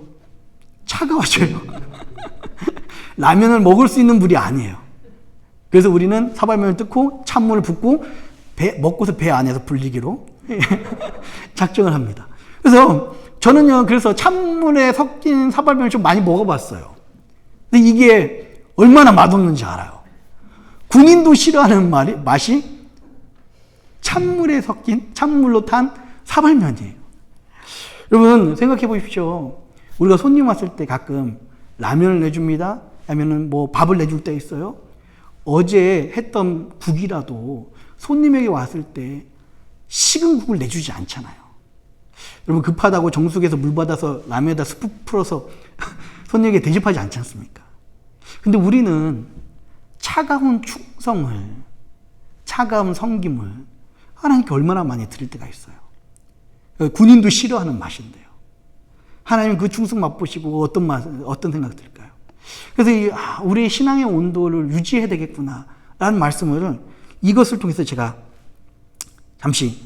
차가워져요. 라면을 먹을 수 있는 물이 아니에요. 그래서 우리는 사발면을 뜯고 찬물을 붓고 먹고서 배 안에서 불리기로 작정을 합니다. 그래서 저는요, 그래서 찬물에 섞인 사발면을 좀 많이 먹어봤어요. 근데 이게 얼마나 맛없는지 알아요. 군인도 싫어하는 맛이 찬물에 섞인, 찬물로 탄 사발면이에요. 여러분 생각해 보십시오. 우리가 손님 왔을 때 가끔 라면을 내줍니다. 아니면 뭐 밥을 내줄 때 있어요. 어제 했던 국이라도 손님에게 왔을 때 식은 국을 내주지 않잖아요. 여러분 급하다고 정수기에서 물 받아서 라면에다 스프 풀어서 손님에게 대접하지 않지 않습니까? 근데 우리는 차가운 충성을, 차가운 섬김을 하나님께 얼마나 많이 드릴 때가 있어요. 군인도 싫어하는 맛인데요. 하나님 그 충성 맛보시고 어떤 생각 들까요? 그래서 우리의 신앙의 온도를 유지해야 되겠구나 라는 말씀을 이것을 통해서 제가 잠시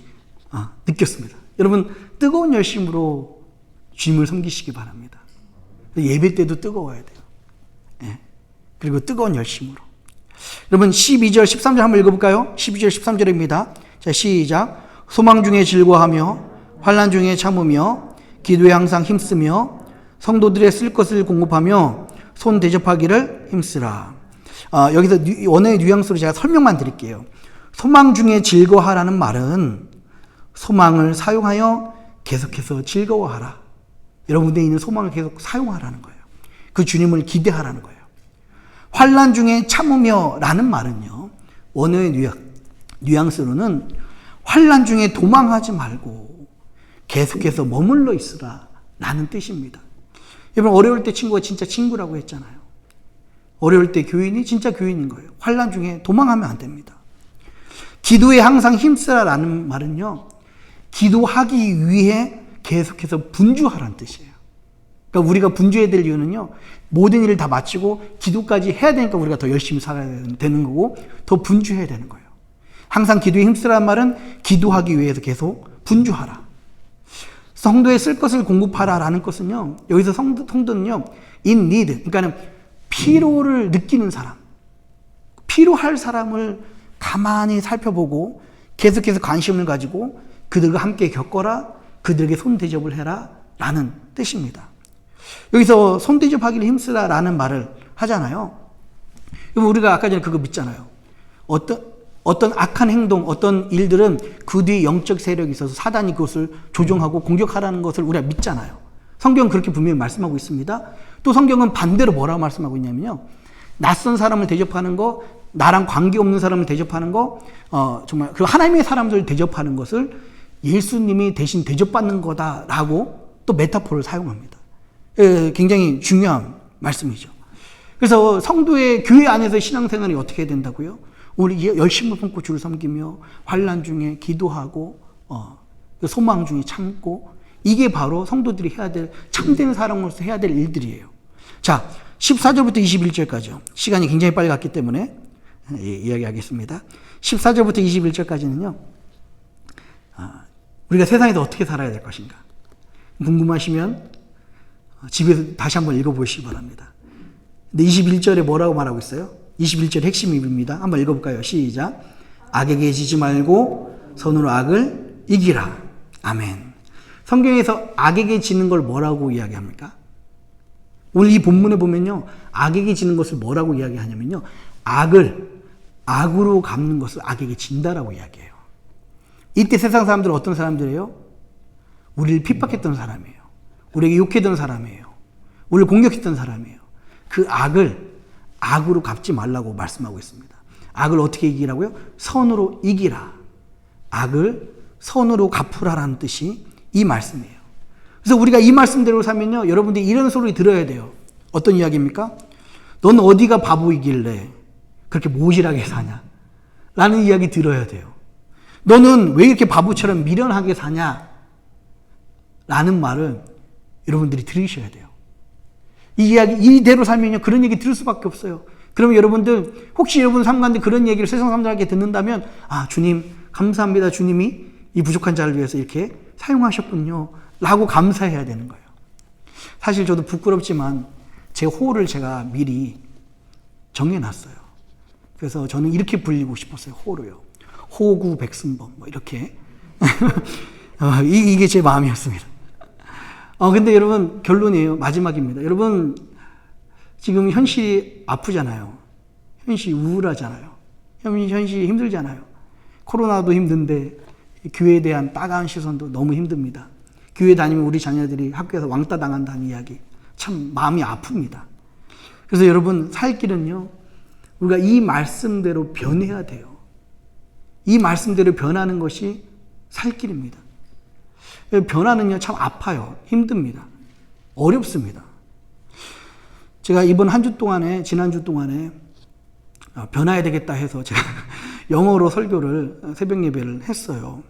느꼈습니다. 여러분 뜨거운 열심으로 주님을 섬기시기 바랍니다. 예배 때도 뜨거워야 돼요. 예. 그리고 뜨거운 열심으로. 여러분 12절 13절 한번 읽어볼까요? 12절 13절입니다. 자, 시작. 소망 중에 즐거워하며 환난 중에 참으며 기도에 항상 힘쓰며 성도들의 쓸 것을 공급하며 손 대접하기를 힘쓰라. 여기서 원어의 뉘앙스로 제가 설명만 드릴게요. 소망 중에 즐거워하라는 말은 소망을 사용하여 계속해서 즐거워하라. 여러분에 있는 소망을 계속 사용하라는 거예요. 그 주님을 기대하라는 거예요. 환난 중에 참으며 라는 말은요, 원어의 뉘앙스로는 환난 중에 도망하지 말고 계속해서 머물러 있으라 라는 뜻입니다. 여러분 어려울 때 친구가 진짜 친구라고 했잖아요. 어려울 때 교인이 진짜 교인인 거예요. 환난 중에 도망하면 안 됩니다. 기도에 항상 힘쓰라 라는 말은요, 기도하기 위해 계속해서 분주하라는 뜻이에요. 그러니까 우리가 분주해야 될 이유는요, 모든 일을 다 마치고 기도까지 해야 되니까 우리가 더 열심히 살아야 되는 거고 더 분주해야 되는 거예요. 항상 기도에 힘쓰라는 말은 기도하기 위해서 계속 분주하라. 성도에 쓸 것을 공급하라 라는 것은요, 여기서 성도는요, in need, 그러니까 피로를 느끼는 사람, 필요할 사람을 가만히 살펴보고 계속해서 관심을 가지고 그들과 함께 겪어라, 그들에게 손 대접을 해라 라는 뜻입니다. 여기서 손 대접하기를 힘쓰라라는 말을 하잖아요. 그럼 우리가 아까 전에 그거 믿잖아요. 어떤 악한 행동, 어떤 일들은 그 뒤에 영적 세력이 있어서 사단이 그것을 조종하고 공격하라는 것을 우리가 믿잖아요. 성경은 그렇게 분명히 말씀하고 있습니다. 또 성경은 반대로 뭐라고 말씀하고 있냐면요. 낯선 사람을 대접하는 거, 나랑 관계없는 사람을 대접하는 거, 정말 그 하나님의 사람들을 대접하는 것을 예수님이 대신 대접받는 거다라고 또 메타포를 사용합니다. 굉장히 중요한 말씀이죠. 그래서 성도의 교회 안에서 신앙생활이 어떻게 해야 된다고요? 우리 열심을 품고 주를 섬기며 환난 중에 기도하고 소망 중에 참고, 이게 바로 성도들이 해야 될, 참된 사람으로서 해야 될 일들이에요. 자, 14절부터 21절까지요. 시간이 굉장히 빨리 갔기 때문에 이야기하겠습니다. 14절부터 21절까지는요. 우리가 세상에서 어떻게 살아야 될 것인가 궁금하시면 집에서 다시 한번 읽어보시기 바랍니다. 근데 21절에 뭐라고 말하고 있어요? 21절 핵심입니다. 한번 읽어볼까요? 시작. 악에게 지지 말고 선으로 악을 이기라. 아멘. 성경에서 악에게 지는 걸 뭐라고 이야기합니까? 오늘 이 본문에 보면요. 악에게 지는 것을 뭐라고 이야기하냐면요. 악으로 갚는 것을 악에게 진다라고 이야기해요. 이때 세상 사람들은 어떤 사람들이에요? 우리를 핍박했던 사람이에요. 우리에게 욕했던 사람이에요. 우리를 공격했던 사람이에요. 그 악으로 갚지 말라고 말씀하고 있습니다. 악을 어떻게 이기라고요? 선으로 이기라. 악을 선으로 갚으라라는 뜻이 이 말씀이에요. 그래서 우리가 이 말씀대로 살면요, 여러분들이 이런 소리 들어야 돼요. 어떤 이야기입니까? 넌 어디가 바보이길래 그렇게 모질하게 사냐? 라는 이야기 들어야 돼요. 너는 왜 이렇게 바보처럼 미련하게 사냐? 라는 말을 여러분들이 들으셔야 돼요. 이 이야기, 이대로 살면요, 그런 얘기 들을 수밖에 없어요. 그러면 여러분들, 혹시 여러분 삶 가운데 그런 얘기를 세상 사람들에게 듣는다면, 아, 주님, 감사합니다. 주님이 이 부족한 자를 위해서 이렇게 사용하셨군요. 라고 감사해야 되는 거예요. 사실 저도 부끄럽지만 제 호를 제가 미리 정해놨어요. 그래서 저는 이렇게 불리고 싶었어요. 호로요. 호구 백승범, 뭐 이렇게. 이게 제 마음이었습니다. 근데 여러분, 결론이에요. 마지막입니다. 여러분, 지금 현실이 아프잖아요. 현실이 우울하잖아요. 현실이 힘들잖아요. 코로나도 힘든데 교회에 대한 따가운 시선도 너무 힘듭니다. 교회 다니면 우리 자녀들이 학교에서 왕따 당한다는 이야기, 참 마음이 아픕니다. 그래서 여러분, 살 길은요, 우리가 이 말씀대로 변해야 돼요. 이 말씀대로 변하는 것이 살 길입니다. 변화는요, 참 아파요. 힘듭니다. 어렵습니다. 제가 이번 한 주 동안에, 지난주 동안에 변화해야 되겠다 해서 제가 영어로 설교를, 새벽 예배를 했어요.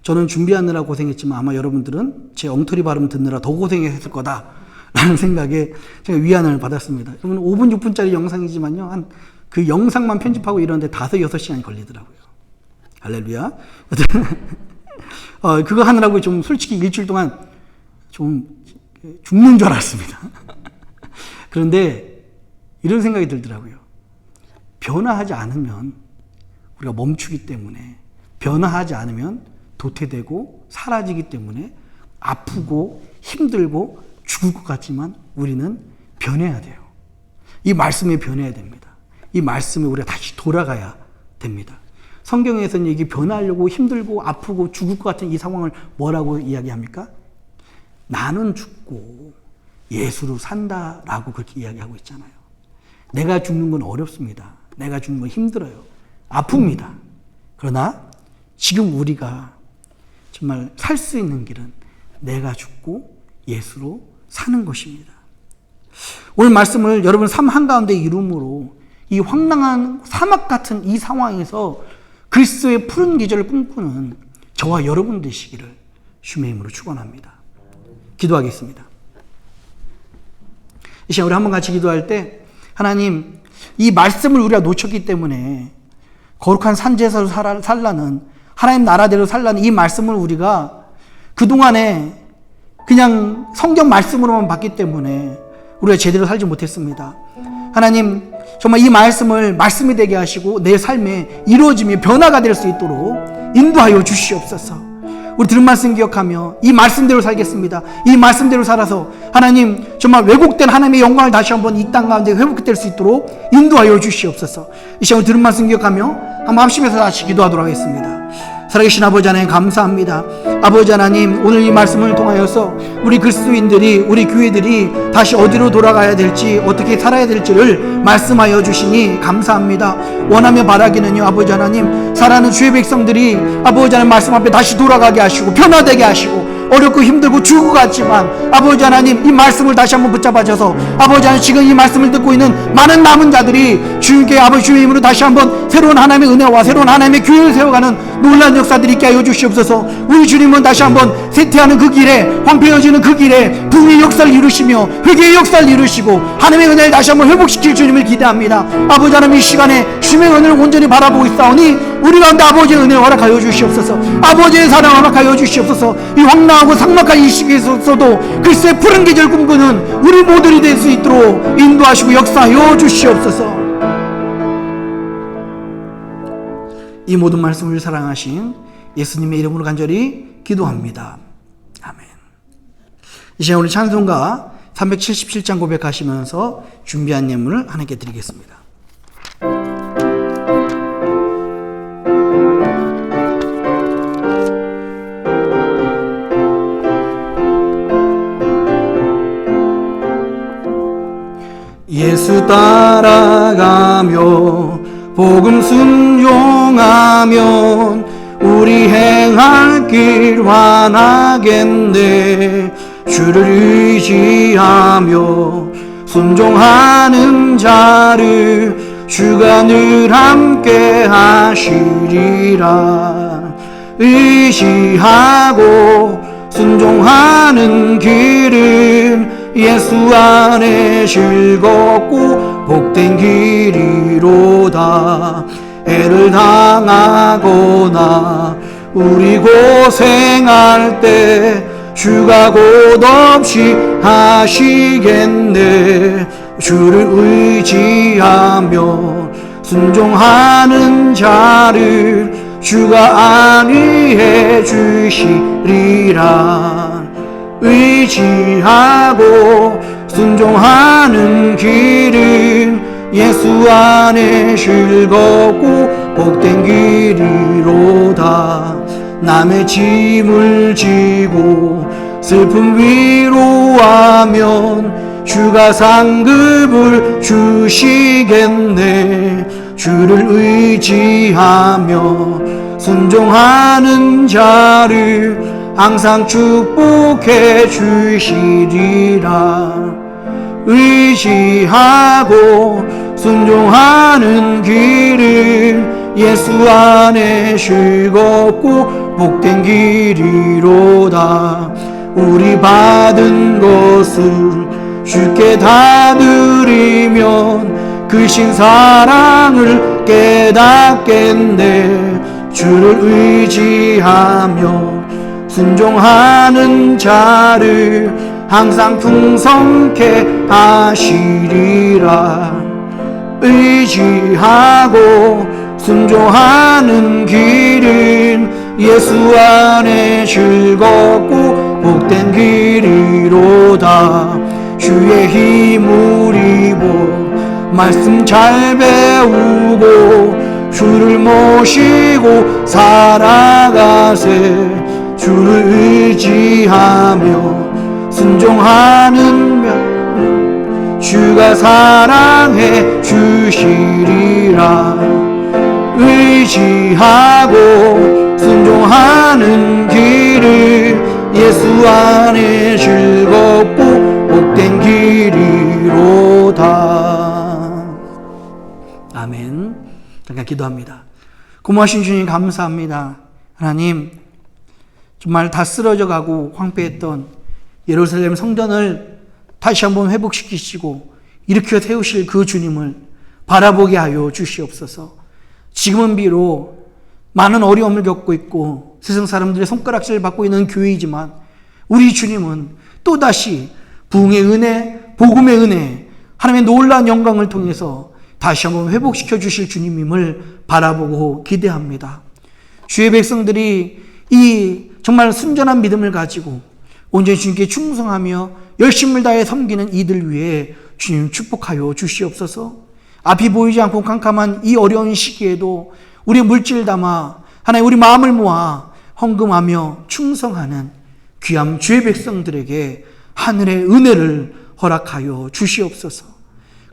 저는 준비하느라 고생했지만 아마 여러분들은 제 엉터리 발음 듣느라 더 고생했을 거다라는 생각에 제가 위안을 받았습니다. 여러분, 5분, 6분짜리 영상이지만요, 그 영상만 편집하고 이러는데 5-6시간이 걸리더라고요. 할렐루야. 그거 하느라고 좀 솔직히 일주일 동안 좀 죽는 줄 알았습니다. 그런데 이런 생각이 들더라고요. 변화하지 않으면 우리가 멈추기 때문에, 변화하지 않으면 도태되고 사라지기 때문에 아프고 힘들고 죽을 것 같지만 우리는 변해야 돼요. 이 말씀에 변해야 됩니다. 이 말씀에 우리가 다시 돌아가야 됩니다. 성경에서는 이게 변하려고 힘들고 아프고 죽을 것 같은 이 상황을 뭐라고 이야기합니까? 나는 죽고 예수로 산다라고 그렇게 이야기하고 있잖아요. 내가 죽는 건 어렵습니다. 내가 죽는 건 힘들어요. 아픕니다. 그러나 지금 우리가 정말 살 수 있는 길은 내가 죽고 예수로 사는 것입니다. 오늘 말씀을 여러분 삶 한가운데 이룸으로 이 황량한 사막 같은 이 상황에서 그리스도의 푸른 계절을 꿈꾸는 저와 여러분 되시기를 주의 이름으로 축원합니다. 기도하겠습니다. 이 시간 우리 한번 같이 기도할 때, 하나님, 이 말씀을 우리가 놓쳤기 때문에 거룩한 산지에서 살라는, 하나님 나라대로 살라는 이 말씀을 우리가 그동안에 그냥 성경 말씀으로만 봤기 때문에 우리가 제대로 살지 못했습니다. 하나님, 정말 이 말씀을 말씀이 되게 하시고 내 삶에 이루어지며 변화가 될 수 있도록 인도하여 주시옵소서. 우리 들은 말씀 기억하며 이 말씀대로 살겠습니다. 이 말씀대로 살아서 하나님 정말 왜곡된 하나님의 영광을 다시 한번 이 땅 가운데 회복될 수 있도록 인도하여 주시옵소서. 이 시간 들은 말씀 기억하며 한번 합심해서 다시 기도하도록 하겠습니다. 살아계신 아버지 하나님 감사합니다. 아버지 하나님, 오늘 이 말씀을 통하여서 우리 그리스도인들이, 우리 교회들이 다시 어디로 돌아가야 될지, 어떻게 살아야 될지를 말씀하여 주시니 감사합니다. 원하며 바라기는요, 아버지 하나님, 살아가는 주의 백성들이 아버지 하나님 말씀 앞에 다시 돌아가게 하시고 변화되게 하시고, 어렵고 힘들고 죽고 같지만 아버지 하나님 이 말씀을 다시 한번 붙잡아줘서 아버지 하나님 지금 이 말씀을 듣고 있는 많은 남은 자들이 주님께 아버지 주의 힘으로 다시 한번 새로운 하나님의 은혜와 새로운 하나님의 교회를 세워가는 놀라운 역사들이 있게 하여 주시옵소서. 우리 주님은 다시 한번 쇠퇴하는 그 길에, 황폐해지는 그 길에 부흥의 역사를 이루시며 회개의 역사를 이루시고 하나님의 은혜를 다시 한번 회복시킬 주님을 기대합니다. 아버지 하나님 이 시간에 주님의 은혜를 온전히 바라보고 있사오니 우리 가운데 아버지의 은혜를 허락하여 주시옵소서. 아버지의 사랑을 허락하여 주시옵소서. 이 황량하고 삭막한 이 시기에서도 글쎄 푸른 계절 꿈꾸는 우리 모두들이 될 수 있도록 인도하시고 역사하여 주시옵소서. 이 모든 말씀을 사랑하신 예수님의 이름으로 간절히 기도합니다. 아멘. 이 시간 우리 찬송가 377장 고백하시면서 준비한 예물을 하나님께 드리겠습니다. 예수 따라가며 복음 순종하면 우리 행할 길 환하겠네. 주를 의지하며 순종하는 자를 주가 늘 함께 하시리라. 의지하고 순종하는 길은 예수 안에 즐겁고 복된 길이로다. 애를 당하거나 우리 고생할 때 주가 곧 없이 하시겠네. 주를 의지하며 순종하는 자를 주가 안위해 주시리라. 의지하고 순종하는 길은 예수 안에 즐겁고 복된 길이로다. 남의 짐을 지고 슬픔 위로하면 주가 상급을 주시겠네. 주를 의지하며 순종하는 자를 항상 축복해 주시리라. 의지하고 순종하는 길은 예수 안에 즐겁고 복된 길이로다. 우리 받은 것을 주께 다 드리면 그 신 사랑을 깨닫겠네. 주를 의지하며 순종하는 자를 항상 풍성케 하시리라. 의지하고 순종하는 길은 예수 안에 즐겁고 복된 길이로다. 주의 힘을 입어 말씀 잘 배우고 주를 모시고 살아가세. 주를 의지하며 순종하는 면 주가 사랑해 주시리라. 의지하고 순종하는 길을 예수 안에 즐겁고 복된 길이로다. 아멘. 잠깐 기도합니다. 고마우신 주님 감사합니다. 하나님, 정말 다 쓰러져 가고 황폐했던 예루살렘 성전을 다시 한번 회복시키시고 일으켜 세우실 그 주님을 바라보게 하여 주시옵소서. 지금은 비록 많은 어려움을 겪고 있고 세상 사람들의 손가락질을 받고 있는 교회이지만 우리 주님은 또다시 부흥의 은혜, 복음의 은혜, 하나님의 놀라운 영광을 통해서 다시 한번 회복시켜 주실 주님임을 바라보고 기대합니다. 주의 백성들이 이 정말 순전한 믿음을 가지고 온전히 주님께 충성하며 열심을 다해 섬기는 이들 위해 주님 축복하여 주시옵소서. 앞이 보이지 않고 캄캄한 이 어려운 시기에도 우리 물질 담아 하나님 우리 마음을 모아 헌금하며 충성하는 귀한 주의 백성들에게 하늘의 은혜를 허락하여 주시옵소서.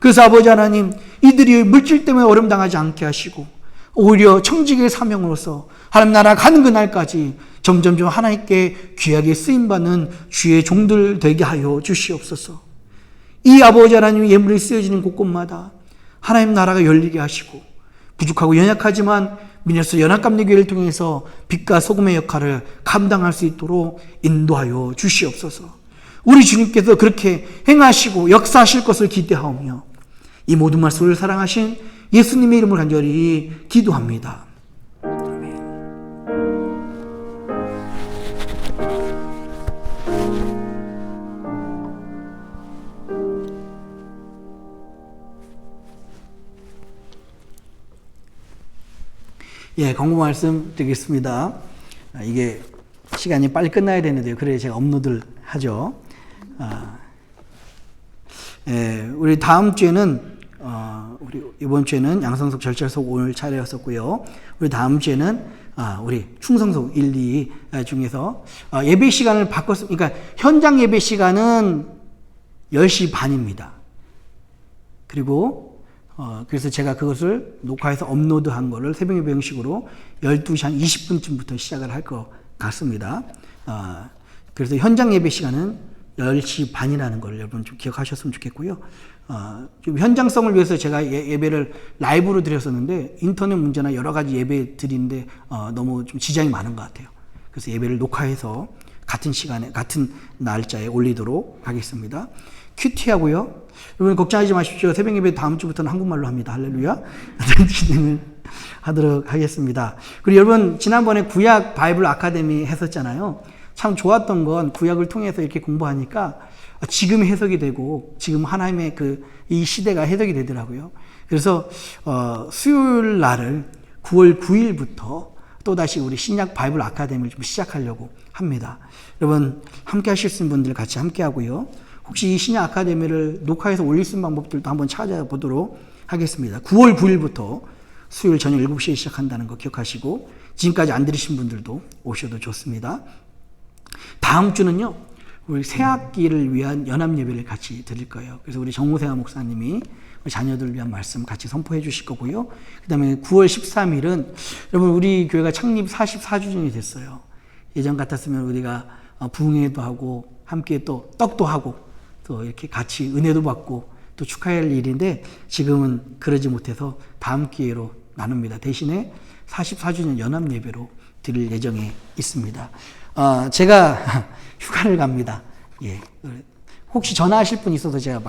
그래서 아버지 하나님, 이들이 물질 때문에 어려움 당하지 않게 하시고 오히려 청지기의 사명으로서 하나님 나라 가는 그날까지 점점점 하나님께 귀하게 쓰임받는 주의 종들 되게 하여 주시옵소서. 이 아버지 하나님 예물이 쓰여지는 곳곳마다 하나님 나라가 열리게 하시고 부족하고 연약하지만 미네소 연합감리교회를 통해서 빛과 소금의 역할을 감당할 수 있도록 인도하여 주시옵소서. 우리 주님께서 그렇게 행하시고 역사하실 것을 기대하오며 이 모든 말씀을 사랑하신 예수님의 이름을 간절히 기도합니다. 아멘. 예, 광고 말씀 드리겠습니다. 이게 시간이 빨리 끝나야 되는데요. 그래야 제가 업로드를 하죠. 우리 다음 주에는 우리 이번 주에는 양성석 절찰석 오늘 차례였었고요. 우리 다음 주에는 우리 충성석 1, 2 중에서 예배 시간을 바꿨습니다. 그러니까 현장 예배 시간은 10시 반입니다. 그리고 그래서 제가 그것을 녹화해서 업로드한 거를 새벽 예배 형식으로 12시 한 20분쯤부터 시작을 할 것 같습니다. 그래서 현장 예배 시간은 10시 반이라는 걸 여러분 좀 기억하셨으면 좋겠고요. 좀 현장성을 위해서 제가 예배를 라이브로 드렸었는데 인터넷 문제나 여러 가지 예배 드리는데 너무 좀 지장이 많은 것 같아요. 그래서 예배를 녹화해서 같은 시간에 같은 날짜에 올리도록 하겠습니다. 큐티하고요. 여러분 걱정하지 마십시오. 새벽 예배 다음 주부터는 한국말로 합니다. 할렐루야. 진행을 하도록 하겠습니다. 그리고 여러분 지난번에 구약 바이블 아카데미 했었잖아요. 참 좋았던 건 구약을 통해서 이렇게 공부하니까 지금 해석이 되고 지금 하나님의 이 시대가 해석이 되더라고요. 그래서 수요일 날을 9월 9일부터 또다시 우리 신약 바이블 아카데미를 좀 시작하려고 합니다. 여러분 함께 하실 수 있는 분들 같이 함께 하고요. 혹시 이 신약 아카데미를 녹화해서 올릴 수 있는 방법들도 한번 찾아보도록 하겠습니다. 9월 9일부터 수요일 저녁 7시에 시작한다는 거 기억하시고 지금까지 안 들으신 분들도 오셔도 좋습니다. 다음 주는요, 우리 새학기를 위한 연합 예배를 같이 드릴 거예요. 그래서 우리 정우세아 목사님이 우리 자녀들을 위한 말씀 같이 선포해 주실 거고요. 그 다음에 9월 13일은 여러분 우리 교회가 창립 44주년이 됐어요. 예전 같았으면 우리가 부흥회도 하고 함께 또 떡도 하고 또 이렇게 같이 은혜도 받고 또 축하할 일인데 지금은 그러지 못해서 다음 기회로 나눕니다. 대신에 44주년 연합 예배로 드릴 예정에 있습니다. 제가 휴가를 갑니다. 예. 혹시 전화하실 분이 있어서 제가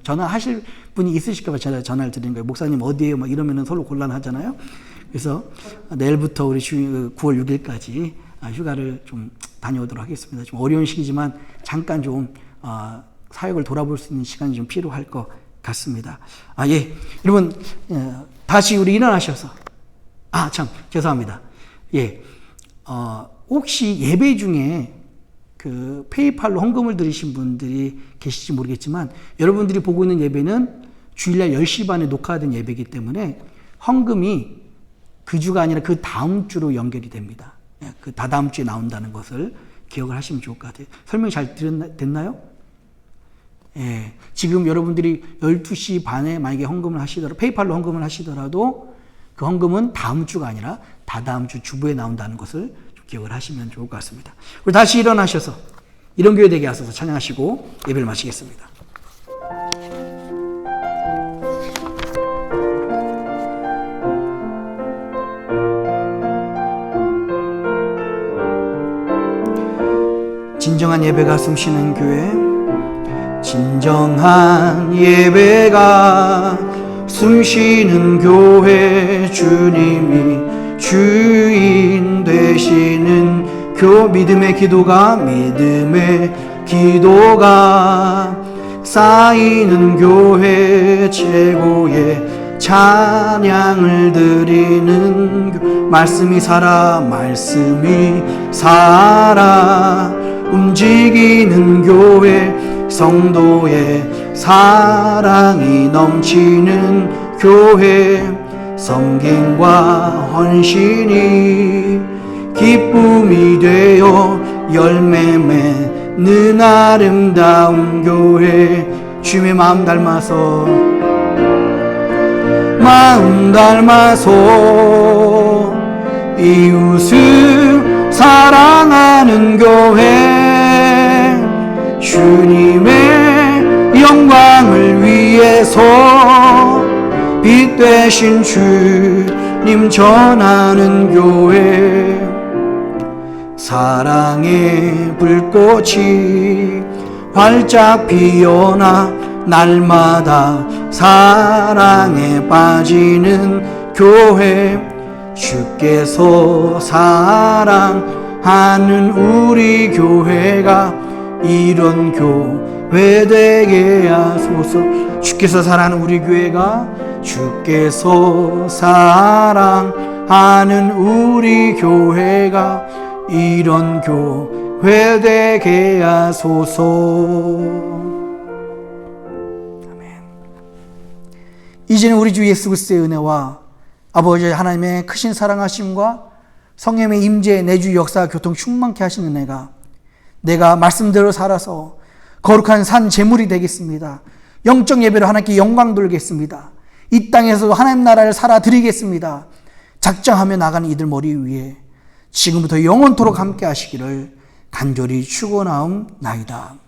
전화하실 분이 있으실까봐 제가 전화를 드린 거예요. 목사님 어디에요? 막 이러면은 서로 곤란하잖아요. 그래서 내일부터 우리 9월 6일까지 휴가를 좀 다녀오도록 하겠습니다. 좀 어려운 시기지만 잠깐 좀 사역을 돌아볼 수 있는 시간이 좀 필요할 것 같습니다. 예. 여러분, 다시 우리 일어나셔서. 참, 죄송합니다. 예. 혹시 예배 중에 페이팔로 헌금을 드리신 분들이 계실지 모르겠지만 여러분들이 보고 있는 예배는 주일날 10시 반에 녹화된 예배이기 때문에 헌금이 그 주가 아니라 그 다음 주로 연결이 됩니다. 그 다다음 주에 나온다는 것을 기억을 하시면 좋을 것 같아요. 설명이 잘 됐나요? 예. 지금 여러분들이 12시 반에 만약에 헌금을 하시더라도, 페이팔로 헌금을 하시더라도 그 헌금은 다음 주가 아니라 다다음 주 주부에 나온다는 것을 좀 기억을 하시면 좋을 것 같습니다. 우리 다시 일어나셔서 이런 교회 되게 하셔서 찬양하시고 예배를 마치겠습니다. 진정한 예배가 숨쉬는 교회, 진정한 예배가 숨쉬는 교회, 주님이 주인 되시는 믿음의 기도가 쌓이는 교회, 최고의 찬양을 드리는 말씀이 살아 말씀이 살아 움직이는 교회 성도의 사랑이 넘치는 교회 섬김과 헌신이 기쁨이 되어 열매 맺는 아름다운 교회 주님의 마음 닮아서 이웃을 사랑하는 교회 주님의 영광을 위해서 빛 되신 주님 전하는 교회 사랑의 불꽃이 활짝 피어나 날마다 사랑에 빠지는 교회 주께서 사랑하는 우리 교회가 이런 교회 되게 하소서. 주께서 사랑하는 우리 교회가 주께서 사랑하는 우리 교회가 이런 교회 되게 하소서. 아멘. 이제는 우리 주 예수 그리스도의 은혜와 아버지 하나님의 크신 사랑하심과 성령의 임재 내주 역사 교통 충만케 하신 은혜가 내가 말씀대로 살아서 거룩한 산 제물이 되겠습니다. 영적 예배로 하나님께 영광 돌리겠습니다. 이 땅에서도 하나님 나라를 살아드리겠습니다. 작정하며 나가는 이들 머리 위에 지금부터 영원토록 함께 하시기를 간절히 축원하옵나이다.